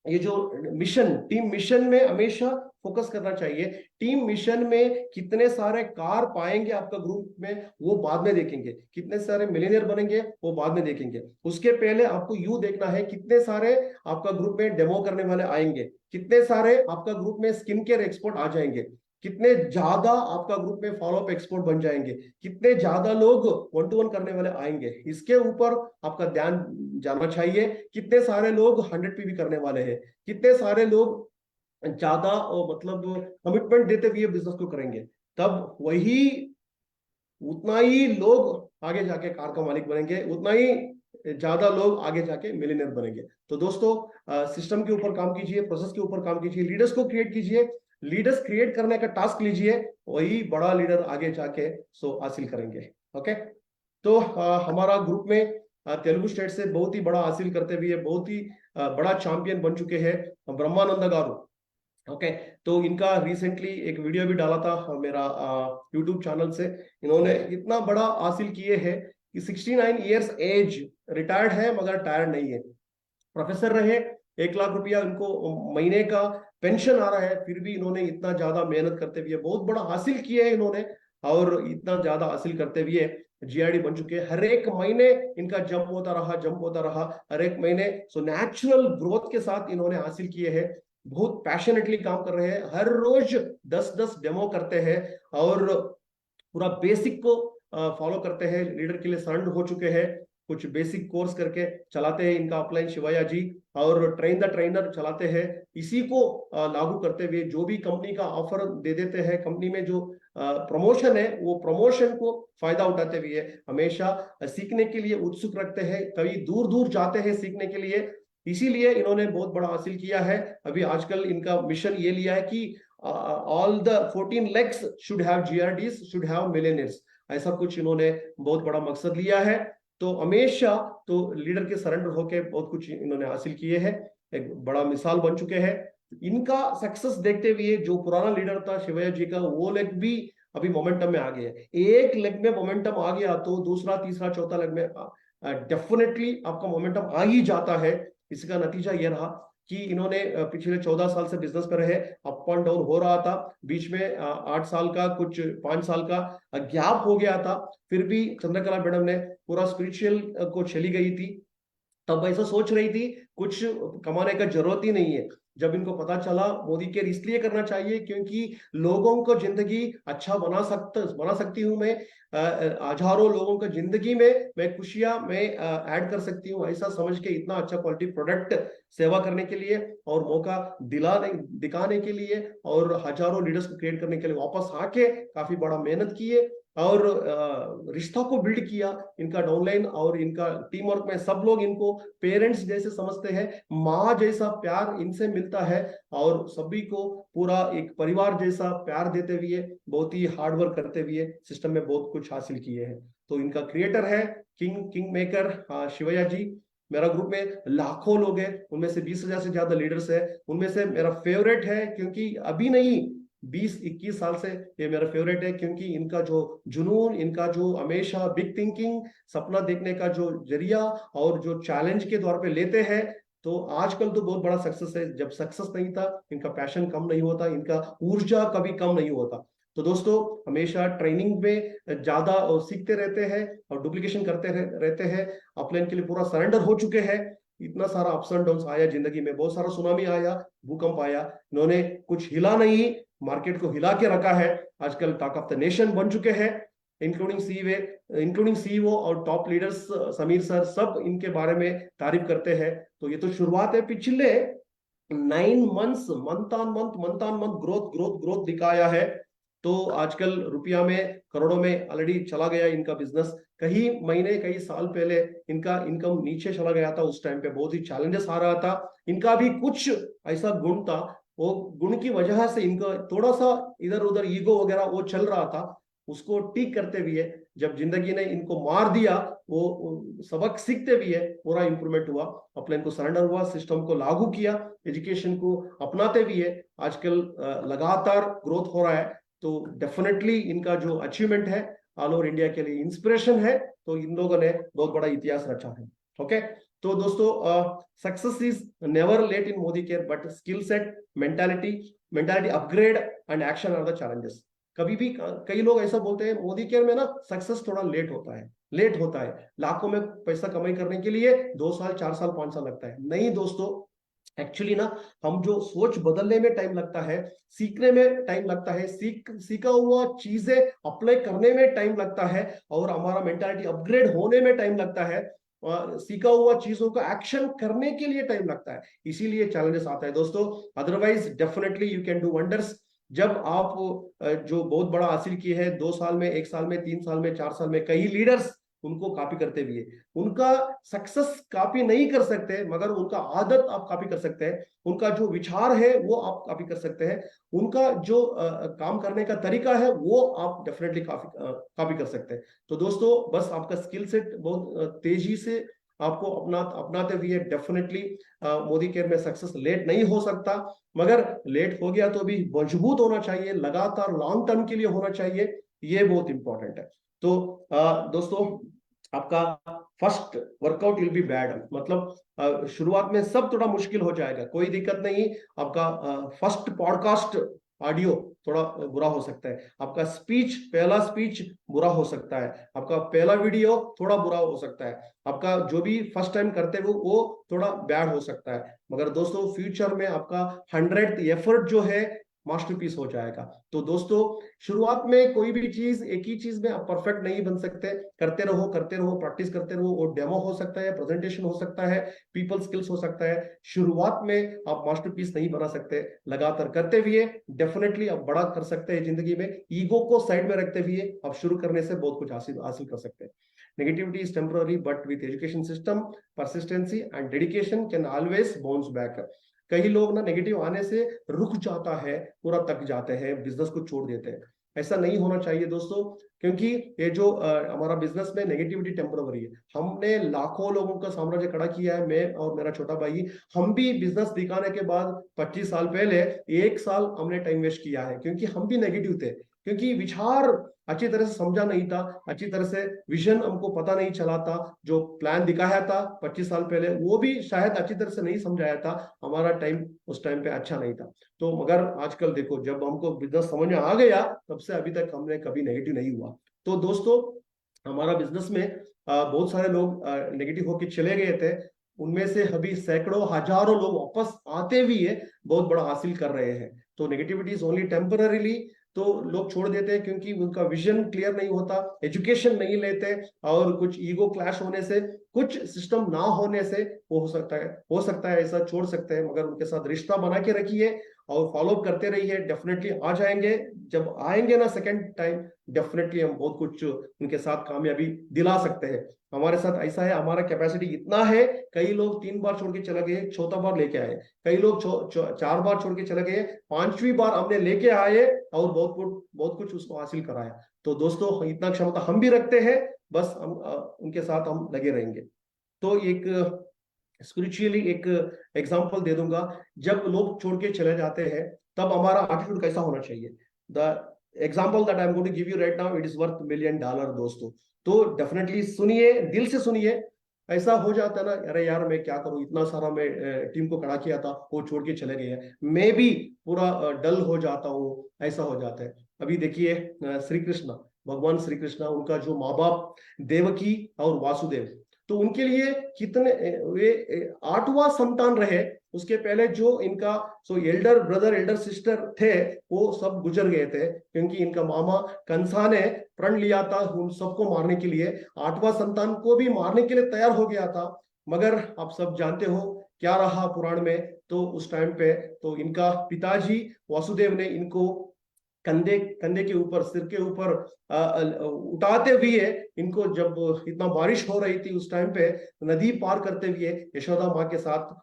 ये जो मिशन, टीम मिशन में हमेशा फोकस करना चाहिए। टीम मिशन में कितने सारे कार पाएंगे आपका ग्रुप में वो बाद में देखेंगे, कितने सारे मिलियनियर बनेंगे वो बाद में देखेंगे। उसके पहले आपको यू देखना है कितने सारे आपका ग्रुप में डेमो करने वाले आएंगे, कितने सारे आपका ग्रुप में स्किन केयर एक्सपर्ट आ जाएंगे, कितने ज्यादा आपका ग्रुप में फॉलोअप एक्सपर्ट बन जाएंगे, कितने ज्यादा लोग 1-to-1 करने वाले आएंगे, इसके ऊपर आपका ध्यान जाना चाहिए। कितने सारे लोग 100 पीवी करने वाले हैं, कितने सारे लोग ज्यादा मतलब कमिटमेंट देते हुए बिजनेस को करेंगे, तब वही उतना ही लोग आगे जाके कार का मालिक बनेंगे, उतना ही ज्यादा लोग आगे जाके मिलियनर बनेंगे। तो दोस्तों सिस्टम के ऊपर काम कीजिए, प्रोसेस के ऊपर काम कीजिए, लीडर्स को क्रिएट कीजिए, लीडर्स क्रिएट करने का टास्क लीजिए, वही बड़ा लीडर आगे जाके सो हासिल करेंगे। ओके, तो हमारा ग्रुप में तेलुगु स्टेट से बहुत ही बड़ा हासिल करते हुए बहुत ही बड़ा चैंपियन बन चुके हैं ब्रह्मानंद गारू। ओके, तो इनका रिसेंटली एक वीडियो भी डाला था मेरा यूट्यूब चैनल से। इन्होंने इतना बड़ा हासिल किए हैं कि 69 इयर्स एज, रिटायर्ड है मगर टायर्ड नहीं है, प्रोफेसर रहे, 1 लाख रुपया इनको महीने का पेंशन आ रहा है, फिर भी इन्होंने इतना ज्यादा मेहनत करते हुए बहुत बड़ा हासिल किया है इन्होंने। और इतना ज्यादा हासिल करते हुए जीआरडी बन चुके हैं। हर एक महीने इनका जंप होता रहा, हर एक महीने। सो नेचुरल ग्रोथ के साथ इन्होंने हासिल किए हैं, बहुत पैशनेटली काम कर रहे हैं, हर रोज 10-10 डेमो करते हैं और पूरा बेसिक को फॉलो करते हैं, लीडर के लिए सरेंडर हो चुके हैं, कुछ बेसिक कोर्स करके चलाते हैं इनका अपलाइन शिवाया जी, और ट्रेन द ट्रेनर चलाते हैं। इसी को लागू करते हुए जो भी कंपनी का ऑफर दे देते हैं, कंपनी में जो प्रमोशन है वो प्रमोशन को फायदा उठाते हुए हमेशा सीखने के लिए उत्सुक रखते हैं, कभी दूर दूर जाते हैं सीखने के लिए। इसीलिए इन्होंने बहुत बड़ा हासिल किया है। अभी आजकल इनका मिशन ये लिया है कि all the 14 lakhs should have GRDs, should have millionaires, ऐसा कुछ इन्होंने बहुत बड़ा मकसद लिया है। तो हमेशा तो लीडर के सरेंडर होके बहुत कुछ इन्होंने हासिल किए हैं, एक बड़ा मिसाल बन चुके हैं। इनका सक्सेस देखते हुए जो पुराना लीडर था शिवया जी का, वो लेग भी अभी मोमेंटम में आ गया है। एक लेग में मोमेंटम आ गया तो दूसरा, तीसरा, चौथा लेग में डेफिनेटली आपका मोमेंटम आ ही जाता है। इसका नतीजा यह रहा कि इन्होंने पिछले 14 साल से बिजनेस पर रहे, अप एंड डाउन हो रहा था, बीच में 8 साल का, कुछ 5 साल का गैप हो गया था, फिर भी चंद्रकला मैडम ने पूरा स्पिरिचुअल को चली गई थी, तब ऐसा सोच रही थी कुछ कमाने का जरूरत ही नहीं है, जब इनको पता चला मोदी केयर इसलिए करना चाहिए क्योंकि लोगों को जिंदगी अच्छा बना सकती हूँ मैं, हजारों लोगों को जिंदगी में मैं खुशियां मैं ऐड कर सकती हूँ, ऐसा समझ के इतना अच्छा क्वालिटी प्रोडक्ट सेवा करने के लिए और मौका दिखाने के लिए और हजारों लीडर्स को क्रिएट करने के लिए वापस आके काफी बड़ा मेहनत किए और रिश्ता को बिल्ड किया। इनका डाउनलाइन और इनका टीम वर्क में सब लोग इनको पेरेंट्स जैसे समझते हैं, माँ जैसा प्यार इनसे मिलता है और सभी को पूरा एक परिवार जैसा प्यार देते हुए बहुत ही हार्ड वर्क करते हुए सिस्टम में बहुत कुछ हासिल किए हैं। तो इनका क्रिएटर है किंग मेकर शिवैया जी। मेरा ग्रुप में लाखों लोग हैं, उनमें से 20,000 से ज्यादा लीडर्स है। उनमें से मेरा फेवरेट है क्योंकि अभी नहीं 20-21 साल से ये मेरा फेवरेट है, क्योंकि इनका जो जुनून, इनका जो हमेशा बिग थिंकिंग, सपना देखने का जो जरिया और जो चैलेंज के तौर पे लेते हैं, तो आजकल तो बहुत बड़ा सक्सेस है। जब सक्सेस नहीं था इनका पैशन कम नहीं होता, इनका ऊर्जा कभी कम नहीं होता। तो दोस्तों हमेशा ट्रेनिंग में ज्यादा सीखते रहते हैं और डुप्लीकेशन करते रहते हैं। अपलाइन के लिए पूरा सरेंडर हो चुके हैं। इतना सारा अप्स एंड डाउन आया जिंदगी में, बहुत सारा सुनामी आया, भूकंप आया, इन्होंने कुछ हिला नहीं, मार्केट को हिला के रखा है। आजकल टॉक ऑफ द नेशन बन चुके हैं, इंक्लूडिंग सीईओ और टॉप लीडर्स समीर सर सब इनके बारे में तारीफ करते हैं। तो ये तो शुरुआत है, पिछले 9 months month on month growth growth growth दिखाया है। तो आजकल रुपया में करोड़ों में ऑलरेडी चला गया इनका बिजनेस। कई महीने कई साल पहले इनका इनकम नीचे चला गया था, उस टाइम पे बहुत ही चैलेंजेस आ रहा था। इनका भी कुछ ऐसा गुण था, वो गुण की वजह से इनका थोड़ा सा इधर उधर ईगो वगैरह वो चल रहा था, उसको ठीक करते हुए जब जिंदगी ने इनको मार दिया, वो सबक सीखते हुए पूरा इंप्रूवमेंट हुआ, अपलाइन को सरेंडर हुआ, सिस्टम को लागू किया, एजुकेशन को अपनाते हुए आजकल लगातार ग्रोथ हो रहा है। तो डेफिनेटली इनका जो अचीवमेंट है ऑल ओवर इंडिया के लिए इंस्पिरेशन है। तो इन लोगों ने बहुत बड़ा इतिहास रचा है। ओके, तो दोस्तों success is never late in Modi care, but skill set, mentality upgrade and action are the challenges. कभी भी कई लोग ऐसा बोलते हैं मोदी केयर में ना सक्सेस थोड़ा लेट होता है, लाखों में पैसा कमाई करने के लिए 2 साल 4 साल 5 साल लगता है। नहीं दोस्तों, एक्चुअली ना हम जो सोच बदलने में टाइम लगता है, सीखने में टाइम लगता है, सीखा हुआ चीजें अप्लाई करने में टाइम लगता है और हमारा मेंटालिटी अपग्रेड होने में टाइम लगता है, सीखा हुआ चीजों का एक्शन करने के लिए टाइम लगता है, इसीलिए चैलेंजेस आता है दोस्तों। Otherwise definitely you can do wonders. जब आप जो बहुत बड़ा हासिल किए हैं 2 साल में, 1 साल में, 3 साल में, 4 साल में, कई लीडर्स उनको कॉपी करते हुए उनका सक्सेस कॉपी नहीं कर सकते, मगर उनका आदत आप कॉपी कर सकते हैं, उनका जो विचार है वो आप कॉपी कर सकते हैं, उनका जो काम करने का तरीका है वो आप डेफिनेटली कॉपी कर सकते हैं। तो दोस्तों बस आपका स्किल सेट बहुत तेजी से आपको अपनाते हुए डेफिनेटली मोदी केयर में सक्सेस लेट नहीं हो सकता, मगर लेट हो गया तो भी मजबूत होना चाहिए, लगातार लॉन्ग टर्म के लिए होना चाहिए, ये बहुत इंपॉर्टेंट है। तो दोस्तों आपका first workout will be bad, मतलब शुरुआत में सब थोड़ा मुश्किल हो जाएगा, कोई दिक्कत नहीं। आपका फर्स्ट पॉडकास्ट ऑडियो थोड़ा बुरा हो सकता है, आपका पहला स्पीच बुरा हो सकता है, आपका पहला वीडियो थोड़ा बुरा हो सकता है, आपका जो भी फर्स्ट टाइम करते हो वो थोड़ा बैड हो सकता है, मगर दोस्तों फ्यूचर में आपका 100th एफर्ट जो है मास्टरपीस हो जाएगा। तो दोस्तों शुरुआत में कोई भी चीज, एक ही चीज में आप परफेक्ट नहीं बन सकते, करते रहो प्रैक्टिस करते रहो। वो डेमो हो सकता है, प्रेजेंटेशन हो सकता है, पीपल स्किल्स हो सकता है, शुरुआत में आप मास्टरपीस नहीं बना सकते, लगातार करते हुए डेफिनेटली आप बड़ा कर सकते हैं जिंदगी में। ईगो को साइड में रखते हुए आप शुरू करने से बहुत कुछ हासिल कर सकते हैं। Negativity is temporary, but with education system, persistency and dedication can always bounce back. कई लोग ना नेगेटिव आने से रुक जाता है, पूरा तक जाते हैं, बिजनेस को छोड़ देते हैं। ऐसा नहीं होना चाहिए दोस्तों, क्योंकि ये जो हमारा बिजनेस में नेगेटिविटी टेम्पररी है। हमने लाखों लोगों का साम्राज्य खड़ा किया है, मैं और मेरा छोटा भाई। हम भी बिजनेस दिखाने के बाद 25 साल पहले 1 साल हमने टाइम वेस्ट किया है, क्योंकि हम भी नेगेटिव थे, क्योंकि विचार अच्छी तरह से समझा नहीं था, अच्छी तरह से विजन हमको पता नहीं चला था, जो प्लान दिखाया था 25 साल पहले वो भी शायद अच्छी तरह से नहीं समझाया था, हमारा टाइम उस टाइम पे अच्छा नहीं था। तो मगर आजकल देखो, जब हमको बिजनेस समझ में आ गया तब से अभी तक हमने कभी नेगेटिव नहीं हुआ। तो दोस्तों हमारा बिजनेस में बहुत सारे लोग नेगेटिव होके चले गए थे, उनमें से अभी सैकड़ों हजारों लोग वापस आते हुए बहुत बड़ा हासिल कर रहे हैं। तो नेगेटिविटी इज ओनली टेम्पररीली। तो लोग छोड़ देते हैं क्योंकि उनका विजन क्लियर नहीं होता, एजुकेशन नहीं लेते, और कुछ ईगो क्लैश होने से, कुछ सिस्टम ना होने से वो हो सकता है ऐसा छोड़ सकते हैं। मगर उनके साथ रिश्ता बना के रखिए और फॉलो अप करते रहिए, डेफिनेटली आ जाएंगे। जब आएंगे ना सेकंड टाइम, डेफिनेटली हम बहुत कुछ उनके साथ कामयाबी दिला सकते हैं। हमारे साथ ऐसा है, हमारा कैपेसिटी इतना है, कई लोग 3 बार छोड़ के चले गए, चौथा बार लेके आए, कई लोग 4 बार छोड़ के चले गए, 5वीं बार हमने लेके आए और बहुत कुछ उसको हासिल कराया। तो दोस्तों, इतना क्षमता हम भी रखते हैं, बस हम उनके साथ हम लगे रहेंगे। तो एक स्पिरिचुअली एक एग्जांपल दे दूंगा। जब लोग छोड़ के चले जाते हैं तब हमारा एटीट्यूड कैसा होना चाहिए। The example that I am going to give you right now, it is worth $1 million दोस्तों। तो डेफिनेटली सुनिए, दिल से सुनिए। ऐसा हो जाता है ना, अरे यार मैं क्या करूं, इतना सारा मैं टीम को खड़ा किया था, वो छोड़ के चले गए, मैं भी पूरा डल हो जाता हूँ, ऐसा हो जाता है। अभी देखिए श्री कृष्ण, भगवान श्री कृष्ण, उनका जो माँ बाप देवकी और वासुदेव, तो उनके लिए कितने वे 8वां संतान रहे। उसके पहले जो इनका एल्डर ब्रदर एल्डर सिस्टर थे वो सब गुजर गए थे, क्योंकि इनका मामा कंसा ने प्रण लिया था उन सबको मारने के लिए। 8वां संतान को भी मारने के लिए तैयार हो गया था। मगर आप सब जानते हो क्या रहा पुराण में। तो उस टाइम पे तो इनका पिताजी वासुदेव ने इनको कंधे कंधे के ऊपर, सिर के ऊपर उठाते हुए, इनको जब इतना बारिश हो रही थी उस टाइम पे, नदी पार करते हुए यशोदा माँ के साथ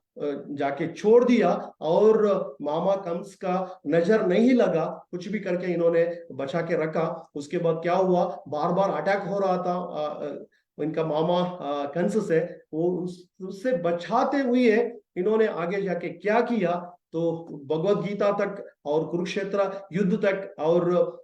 जाके छोड़ दिया। और मामा कंस का नजर नहीं लगा, कुछ भी करके इन्होंने बचा के रखा। उसके बाद क्या हुआ, बार बार अटैक हो रहा था इनका मामा कंस से, वो उससे बचाते हुए इन्होंने आगे जाके क्या किया, तो भगवत गीता तक और कुरुक्षेत्र युद्ध तक और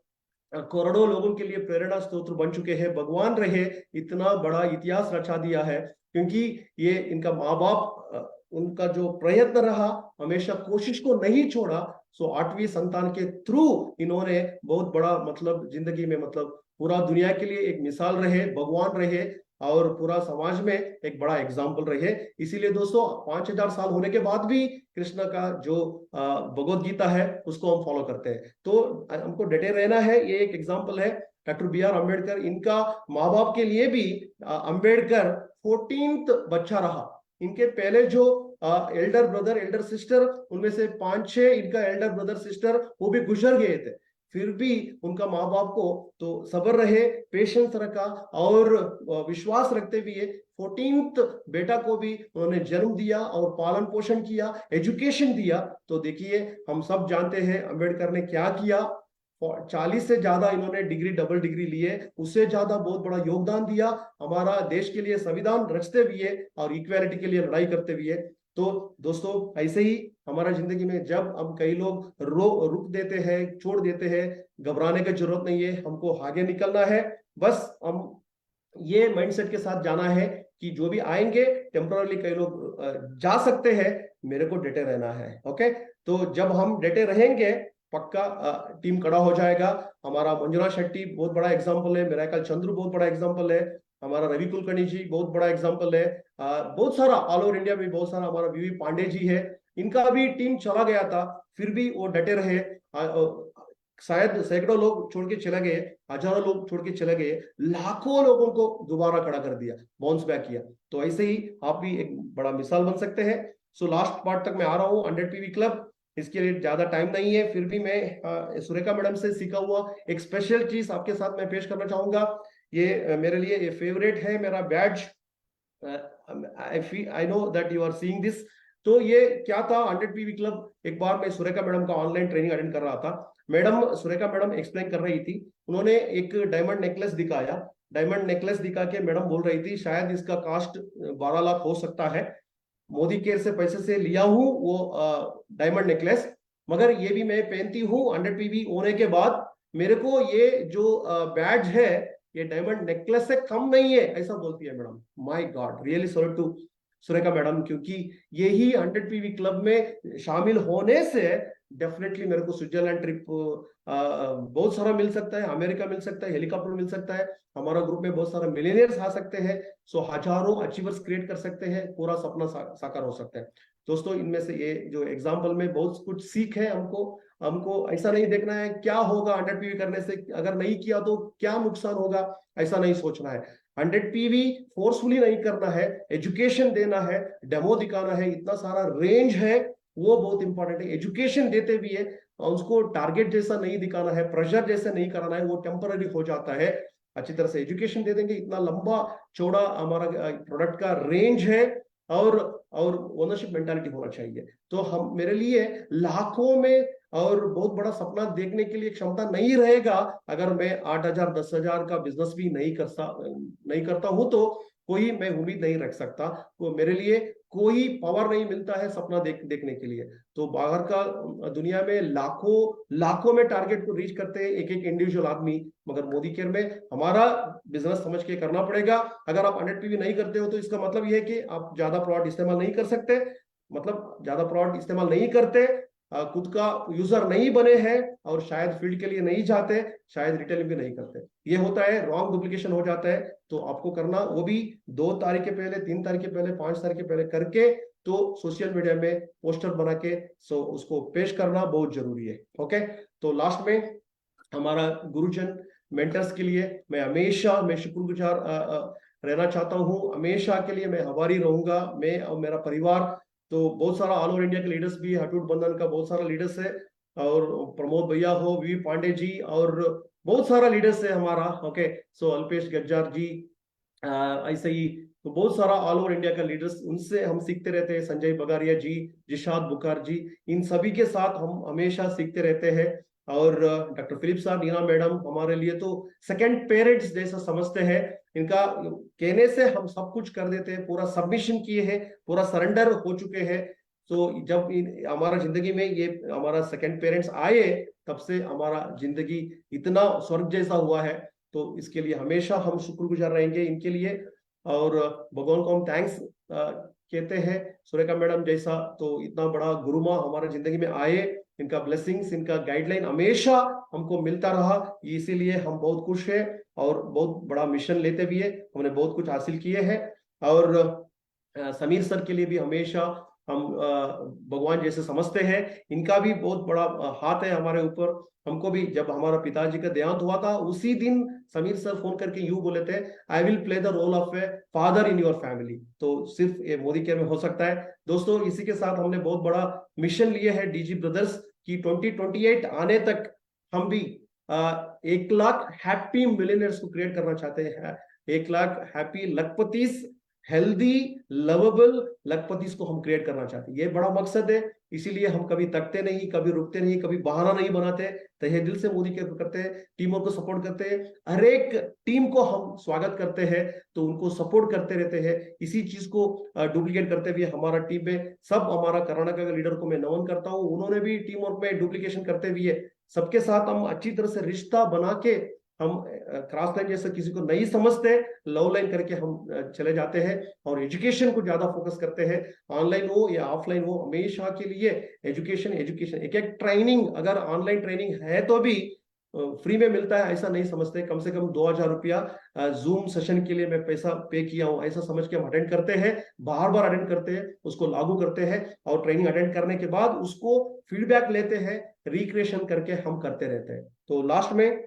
करोड़ों लोगों के लिए प्रेरणा स्रोत बन चुके हैं। भगवान रहे, इतना बड़ा इतिहास रचा दिया है, क्योंकि ये इनका माँ बाप उनका जो प्रयत्न रहा, हमेशा कोशिश को नहीं छोड़ा। 8वीं संतान के थ्रू इन्होंने बहुत बड़ा मतलब जिंदगी में, मतलब पूरा दुनिया के लिए एक मिसाल रहे, भगवान रहे, और पूरा समाज में एक बड़ा एग्जाम्पल रहे। इसीलिए दोस्तों, 5000 साल होने के बाद भी कृष्ण का जो भगवत गीता है उसको हम फॉलो करते हैं। तो हमको डटे रहना है। ये एक एग्जाम्पल है डॉक्टर बी आर अम्बेडकर, इनका माँ बाप के लिए भी अम्बेडकर 14th बच्चा रहा। इनके पहले जो एल्डर ब्रदर एल्डर सिस्टर, उनमें से 5-6 इनका एल्डर ब्रदर सिस्टर वो भी गुजर गए थे। फिर भी उनका माँ बाप को तो सब्र रहे, पेशेंस रखा, और विश्वास रखते हुए 14th बेटा को भी उन्होंने जन्म दिया और पालन पोषण किया, एजुकेशन दिया। तो देखिए, हम सब जानते हैं अम्बेडकर ने क्या किया। 40 से ज्यादा इन्होंने डिग्री, डबल डिग्री लिए, उससे ज्यादा बहुत बड़ा योगदान दिया हमारा देश के लिए, संविधान रचते हुए और इक्वालिटी के लिए लड़ाई करते हुए। तो दोस्तों, ऐसे ही हमारा जिंदगी में जब हम कई लोग रुक देते हैं, छोड़ देते हैं, घबराने की जरूरत नहीं है, हमको आगे निकलना है। बस हम ये माइंडसेट के साथ जाना है कि जो भी आएंगे टेम्पररी, कई लोग जा सकते हैं, मेरे को डटे रहना है। ओके, तो जब हम डटे रहेंगे पक्का टीम खड़ा हो जाएगा। हमारा मंजुनाथ शेट्टी बहुत बड़ा एग्जांपल है, मेरा ख्याल चंद्रू बहुत बड़ा एग्जांपल है, हमारा रवि कुलकर्णी जी बहुत बड़ा एग्जांपल है, बहुत सारा ऑल ओवर इंडिया में बहुत सारा, हमारा वीवी पांडे जी है, इनका भी टीम चला गया था, फिर भी वो डटे रहे। शायद सैकड़ों लोग छोड़ के चले गए, हजारों लोग छोड़ के चले गए, लाखों लोगों को दोबारा खड़ा कर दिया, बाउंस बैक किया। तो ऐसे ही आप भी एक बड़ा मिसाल बन सकते हैं। सो लास्ट पार्ट तक मैं आ रहा हूँ, 100 PV क्लब। इसके लिए ज्यादा टाइम नहीं है, फिर भी मैं सुरेखा मैडम से सीखा हुआ एक स्पेशल चीज आपके साथ मैं पेश करना चाहूंगा। ये मेरे लिए ये फेवरेट है, मेरा badge. I know that you are seeing this. तो ये क्या था, 100 PV क्लब, एक बार मैं सुरेखा मैडम का ऑनलाइन ट्रेनिंग अटेंड कर रहा था। सुरेखा मैडम एक्सप्लेन कर रही थी, उन्होंने एक डायमंड नेकलेस दिखाया। डायमंड नेकलेस दिखा के मैडम बोल रही थी, शायद इसका कास्ट 12 लाख हो सकता है, मोदी केयर से पैसे से लिया हूं वो डायमंड नेकलेस, मगर ये भी मैं पहनती हूँ 100 PV होने के बाद, मेरे को ये जो बैज है ये डायमंड नेकलेस से कम नहीं है, ऐसा बोलती है madam. My God, really sorry to Surekha madam, क्योंकि यही 100 पीवी क्लब में शामिल होने से डेफिनेटली मेरे को स्विट्जरलैंड ट्रिप बहुत सारा मिल सकता है, अमेरिका मिल सकता है, हेलीकॉप्टर मिल सकता है, हमारा ग्रुप में बहुत सारे मिलियनियर्स आ सकते हैं, सो हजारों अचीवर्स क्रिएट कर सकते हैं, पूरा सपना साकार हो सकता है। दोस्तों, इनमें से ये जो एग्जाम्पल में बहुत कुछ सीख है हमको। हमको ऐसा नहीं देखना है क्या होगा 100 पीवी करने से, अगर नहीं किया तो क्या नुकसान होगा, ऐसा नहीं सोचना है। 100 पीवी फोर्सफुली नहीं करना है, एजुकेशन देना है, डेमो दिखाना है, इतना सारा रेंज है, वो बहुत इंपॉर्टेंट है। एजुकेशन देते भी है, उसको टारगेट जैसा नहीं दिखाना है, प्रेशर जैसा नहीं कराना है, वो टेम्पररी हो जाता है। अच्छी तरह से एजुकेशन दे देंगे, इतना लंबा चौड़ा हमारा प्रोडक्ट का रेंज है, और ओनरशिप मेंटालिटी होना चाहिए। तो हम, मेरे लिए लाखों में और बहुत बड़ा सपना देखने के लिए क्षमता नहीं रहेगा अगर मैं 8,000 10,000 का बिजनेस भी नहीं करता हूं, तो कोई मैं उम्मीद नहीं रख सकता। तो मेरे लिए कोई पावर नहीं मिलता है सपना देखने के लिए। तो बाहर का दुनिया में लाखों में टारगेट को रीच करते हैं एक इंडिविजुअल आदमी, मगर मोदी केयर में हमारा बिजनेस समझ के करना पड़ेगा। अगर आप 100 पीवी नहीं करते हो तो इसका मतलब यह है कि आप ज्यादा प्रोडक्ट इस्तेमाल नहीं कर सकते, मतलब ज्यादा प्रोडक्ट इस्तेमाल नहीं करते, खुद का यूजर नहीं बने हैं, और शायद फील्ड के लिए नहीं जाते, शायद रिटेलिंग भी नहीं करते। ये होता है, रॉन्ग डुप्लीकेशन हो जाता है। तो आपको करना, वो भी 2 तारीख के पहले, 3 तारीख के पहले, 5 तारीख के पहले करके, तो सोशल मीडिया में पोस्टर बना के उसको पेश करना बहुत जरूरी है। ओके, तो लास्ट में हमारा गुरुजन मेंटर्स के लिए मैं शुक्रगुजार रहना चाहता हूँ। हमेशा के लिए मैं आभारी रहूंगा, मैं और मेरा परिवार। तो बहुत सारा ऑल ओवर इंडिया के लीडर्स भी, हटूट बंधन का बहुत सारा लीडर्स है, और प्रमोद भैया हो, वी पांडे जी, और बहुत सारा लीडर्स है हमारा। ओके, सो अल्पेश गज्जार जी, ऐसे ही तो बहुत सारा ऑल ओवर इंडिया का लीडर्स, उनसे हम सीखते रहते हैं। संजय बगारिया जी, जिशाद बुकार जी, इन सभी के साथ हम हमेशा सीखते रहते हैं। और डॉक्टर फिलिप साहब, नीना मैडम हमारे लिए तो सेकंड पेरेंट्स जैसा समझते हैं। इनका कहने से हम सब कुछ कर देते हैं, पूरा सबमिशन किए हैं, पूरा सरेंडर हो चुके हैं। तो जब हमारा जिंदगी में ये हमारा सेकंड पेरेंट्स आए, तब से हमारा जिंदगी इतना स्वर्ग जैसा हुआ है। तो इसके लिए हमेशा हम शुक्रगुजार रहेंगे इनके लिए, और भगवान को हम थैंक्स कहते हैं। सुरेखा मैडम जैसा तो इतना बड़ा गुरुमा हमारे जिंदगी में आए, इनका ब्लेसिंग्स, इनका गाइडलाइन हमेशा हमको मिलता रहा, इसीलिए हम बहुत खुश हैं, और बहुत बड़ा मिशन लेते भी है, हमने बहुत कुछ हासिल किए हैं। और समीर सर के लिए भी हमेशा हम भगवान जैसे समझते हैं। इनका भी बहुत बड़ा हाथ है हमारे ऊपर। हमको भी जब हमारा पिताजी का देहांत हुआ था, उसी दिन समीर सर फोन करके यूं बोले थे, I will play the role of a father in your family. तो सिर्फ ये मोदी केयर में हो सकता है। दोस्तों, इसी के साथ हमने बहुत बड़ा मिशन लिए है डीजी ब्रदर्स की, 2028 आने तक हम भी 1 लाख हैप्पी मिलियनर्स को क्रिएट करना चाहते हैं। 1 लाख हैप्पी लखपतिस, हेल्दी लवेबल लखपतिस को हम क्रिएट करना चाहते हैं। ये बड़ा मकसद है, इसीलिए हम कभी तकते नहीं, कभी रुकते नहीं, कभी बहाना नहीं बनाते, तहे दिल से मोदी केयर करते हैं, टीमों को सपोर्ट करते हैं, हर एक टीम को हम स्वागत करते हैं, तो उनको सपोर्ट करते रहते हैं। इसी चीज को डुप्लीकेट करते हुए हमारा टीम में सब, हमारा कर्नाटक के लीडर को मैं नमन करता हूँ, उन्होंने भी टीम वर्क में डुप्लीकेशन करते हुए सबके साथ हम अच्छी तरह से रिश्ता बना के, हम क्रॉस लाइन जैसे किसी को नहीं समझते, लव लाइन करके हम चले जाते हैं, और एजुकेशन को ज्यादा फोकस करते हैं। ऑनलाइन हो या ऑफलाइन हो, हमेशा के लिए एजुकेशन एजुकेशन। एक एक ट्रेनिंग, अगर ऑनलाइन ट्रेनिंग है तो भी फ्री में मिलता है ऐसा नहीं समझते। कम से कम 2,000 रुपया जूम सेशन के लिए मैं पैसा पे किया हूं, ऐसा समझ के हम अटेंड करते हैं, बार बार अटेंड करते हैं, उसको लागू करते हैं, और ट्रेनिंग अटेंड करने के बाद उसको फीडबैक लेते हैं, रिक्रिएशन करके हम करते रहते हैं। तो लास्ट में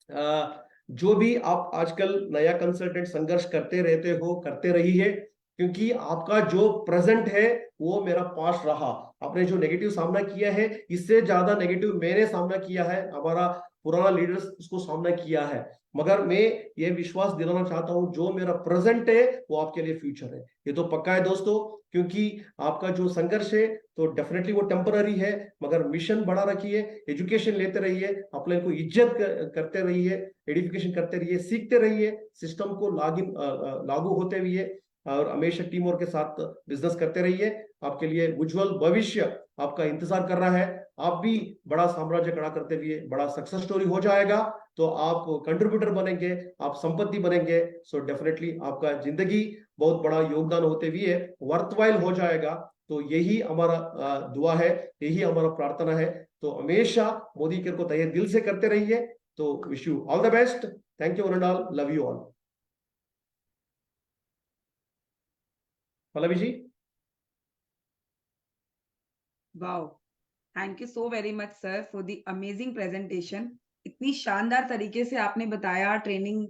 जो भी आप आजकल नया कंसल्टेंट संघर्ष करते रहते हो, करते रहिए, क्योंकि आपका जो प्रेजेंट है वो मेरा पास्ट रहा। आपने जो नेगेटिव सामना किया है, इससे ज्यादा नेगेटिव मैंने सामना किया है, हमारा पुराना लीडर्स उसको सामना किया है। मगर मैं ये विश्वास दिलाना चाहता हूं, जो मेरा प्रेजेंट है वो आपके लिए फ्यूचर है, ये तो पक्का है दोस्तों। क्योंकि आपका जो संघर्ष है तो डेफिनेटली वो टेम्पररी है, मगर मिशन बड़ा रखिए, एजुकेशन लेते रहिए, अपने को इज्जत करते रहिए, एडिफिकेशन करते रहिए, सीखते रहिए, सिस्टम को लागू होते हुए, और हमेशा टीम वर्क के साथ बिजनेस करते रहिए। आपके लिए उज्जवल भविष्य आपका इंतजार कर रहा है। आप भी बड़ा साम्राज्य खड़ा करते हुए बड़ा सक्सेस स्टोरी हो जाएगा, तो आप कंट्रीब्यूटर बनेंगे, आप संपत्ति बनेंगे। सो डेफिनेटली आपका जिंदगी बहुत बड़ा योगदान होते हुए वर्थवाइल हो जाएगा। तो यही हमारा दुआ है, यही हमारा प्रार्थना है। तो हमेशा मोदी केयर को तहे दिल से करते रहिए। तो wish you all the best. Thank you one and all, love you all. Pallavi ji. Wow, thank you so very much sir for the amazing presentation. इतनी शानदार तरीके से आपने बताया ट्रेनिंग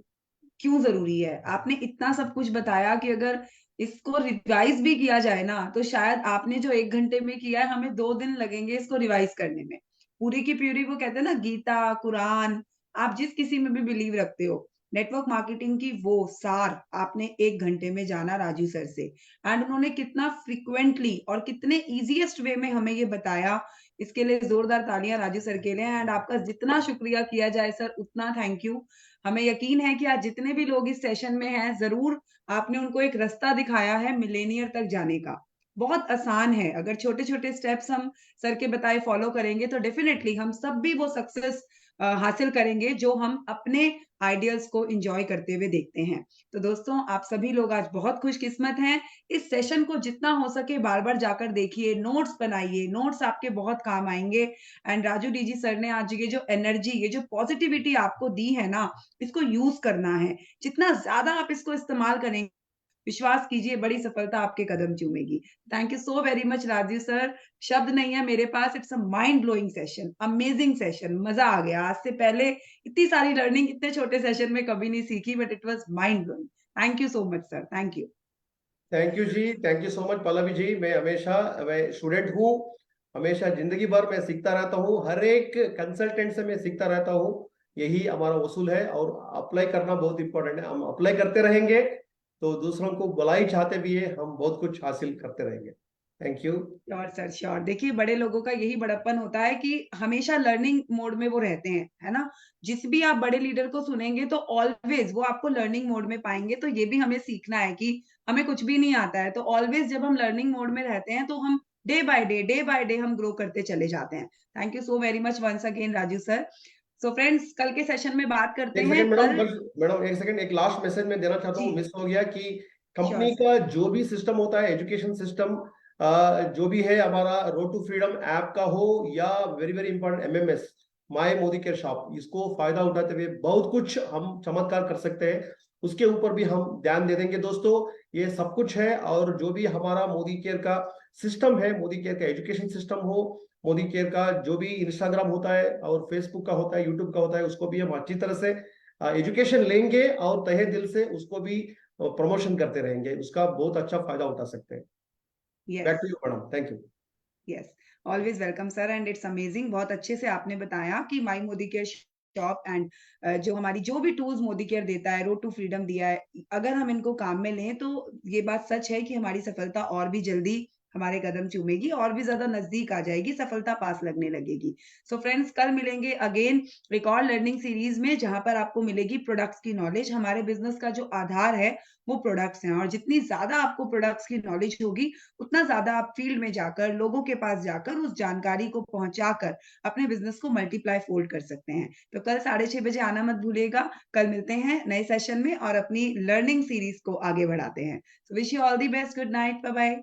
क्यों जरूरी है। आपने इतना सब कुछ बताया कि अगर इसको रिवाइज भी किया जाए ना, तो शायद आपने जो 1 घंटे में किया है, हमें 2 दिन लगेंगे इसको रिवाइज करने में। पूरी की पूरी, वो कहते हैं ना, गीता, कुरान, आप जिस किसी में भी बिलीव रखते हो, नेटवर्क मार्केटिंग की वो सार आपने 1 घंटे में जाना राजू सर से। एंड उन्होंने कितना फ्रिक्वेंटली और कितने इजीएस्ट वे में हमें ये बताया। इसके लिए जोरदार तालियां राजू सर के लिए। एंड आपका जितना शुक्रिया किया जाए सर, उतना थैंक यू। हमें यकीन है कि आज जितने भी लोग इस सेशन में हैं, जरूर आपने उनको एक रास्ता दिखाया है मिलेनियर तक जाने का। बहुत आसान है, अगर छोटे छोटे स्टेप्स हम सर के बताए फॉलो करेंगे तो डेफिनेटली हम सब भी वो सक्सेस हासिल करेंगे जो हम अपने आइडियल्स को एंजॉय करते हुए देखते हैं। तो दोस्तों, आप सभी लोग आज बहुत खुशकिस्मत हैं। इस सेशन को जितना हो सके बार बार जाकर देखिए, नोट्स बनाइए, नोट्स आपके बहुत काम आएंगे। एंड राजू डीजी सर ने आज ये जो एनर्जी, ये जो पॉजिटिविटी आपको दी है ना, इसको यूज करना है। जितना ज्यादा आप इसको इस्तेमाल करेंगे, विश्वास कीजिए बड़ी सफलता आपके कदम चूमेगी। Thank you so very much Rajiv sir. शब्द नहीं है मेरे पास। It's a mind blowing session, amazing session, मजा आ गया। आज से पहले इतनी सारी लर्निंग इतने छोटे सेशन में कभी नहीं सीखी, but it was mind blowing. Thank you so much sir, thank you. Thank you ji, thank you so much Pallavi ji. मैं स्टूडेंट हूँ, हमेशा जिंदगी भर मैं सीखता रहता हूँ, हर एक कंसल्टेंट से मैं सीखता रहता हूँ। यही हमारा वसूल है और अप्लाई करना बहुत इंपॉर्टेंट है। हम अप्लाई करते रहेंगे तो दूसरों को भलाई चाहते भी है, हम बहुत कुछ हासिल करते रहेंगे। Thank you. Sure sir, sure. देखिए, बड़े लोगों का यही बड़प्पन होता है कि हमेशा लर्निंग मोड में वो रहते हैं, है ना। जिस भी आप बड़े लीडर को सुनेंगे तो ऑलवेज वो आपको लर्निंग मोड में पाएंगे। तो ये भी हमें सीखना है कि हमें कुछ भी नहीं आता है, तो ऑलवेज जब हम लर्निंग मोड में रहते हैं तो हम डे बाय डे हम ग्रो करते चले जाते हैं। Thank you so very much once again Raju sir. So friends, कल के सेशन में बात करते एक हैं। सेकंड मैडम, कल, बस मैडम एक सेकंड, एक लास्ट मैसेज मैं देना चाहता जी, हूँ, मिस हो गया कि श्योर कंपनी सर। का जो भी सिस्टम होता है, एजुकेशन सिस्टम जो भी है, हमारा रोड टू फ्रीडम ऐप का हो या very very important MMS, my Modi care shop, इसको फायदा उठाते हुए बहुत कुछ हम चमत्कार कर सकते हैं। उसके ऊपर भी हम ध्यान दे देंगे दोस्तों। ये सब कुछ है, और जो भी हमारा मोदी केयर का सिस्टम है, मोदी केयर का एजुकेशन सिस्टम हो, मोदी केयर का जो भी इंस्टाग्राम होता है और फेसबुक का होता है, यूट्यूब का होता है, उसको भी हम अच्छी तरह से एजुकेशन लेंगे और तहे दिल से उसको भी प्रमोशन करते रहेंगे। उसका बहुत अच्छा फायदा उठा सकते हैं। Back yes, to you madam, thank you. Yes, always welcome sir. And it's amazing, बहुत अच्छे से आपने बताया कि my Modi care shop and जो हमारी जो भी टूल्स मोदी केयर देता है, रोड टू फ्रीडम दिया है, अगर हम इनको काम में लें तो ये बात सच है कि हमारी सफलता और भी जल्दी हमारे कदम चूमेगी, और भी ज्यादा नजदीक आ जाएगी, सफलता पास लगने लगेगी। सो फ्रेंड्स, कल मिलेंगे अगेन एक और लर्निंग सीरीज में, जहां पर आपको मिलेगी प्रोडक्ट्स की नॉलेज। हमारे बिजनेस का जो आधार है वो प्रोडक्ट्स हैं, और जितनी ज्यादा आपको प्रोडक्ट्स की नॉलेज होगी, उतना ज्यादा आप फील्ड में जाकर, लोगों के पास जाकर, उस जानकारी को पहुंचाकर अपने बिजनेस को मल्टीप्लाई फोल्ड कर सकते हैं। तो कल 6:30 बजे आना मत भूलिएगा। कल मिलते हैं नए सेशन में और अपनी लर्निंग सीरीज को आगे बढ़ाते हैं। So wish you all the best, good night, bye bye.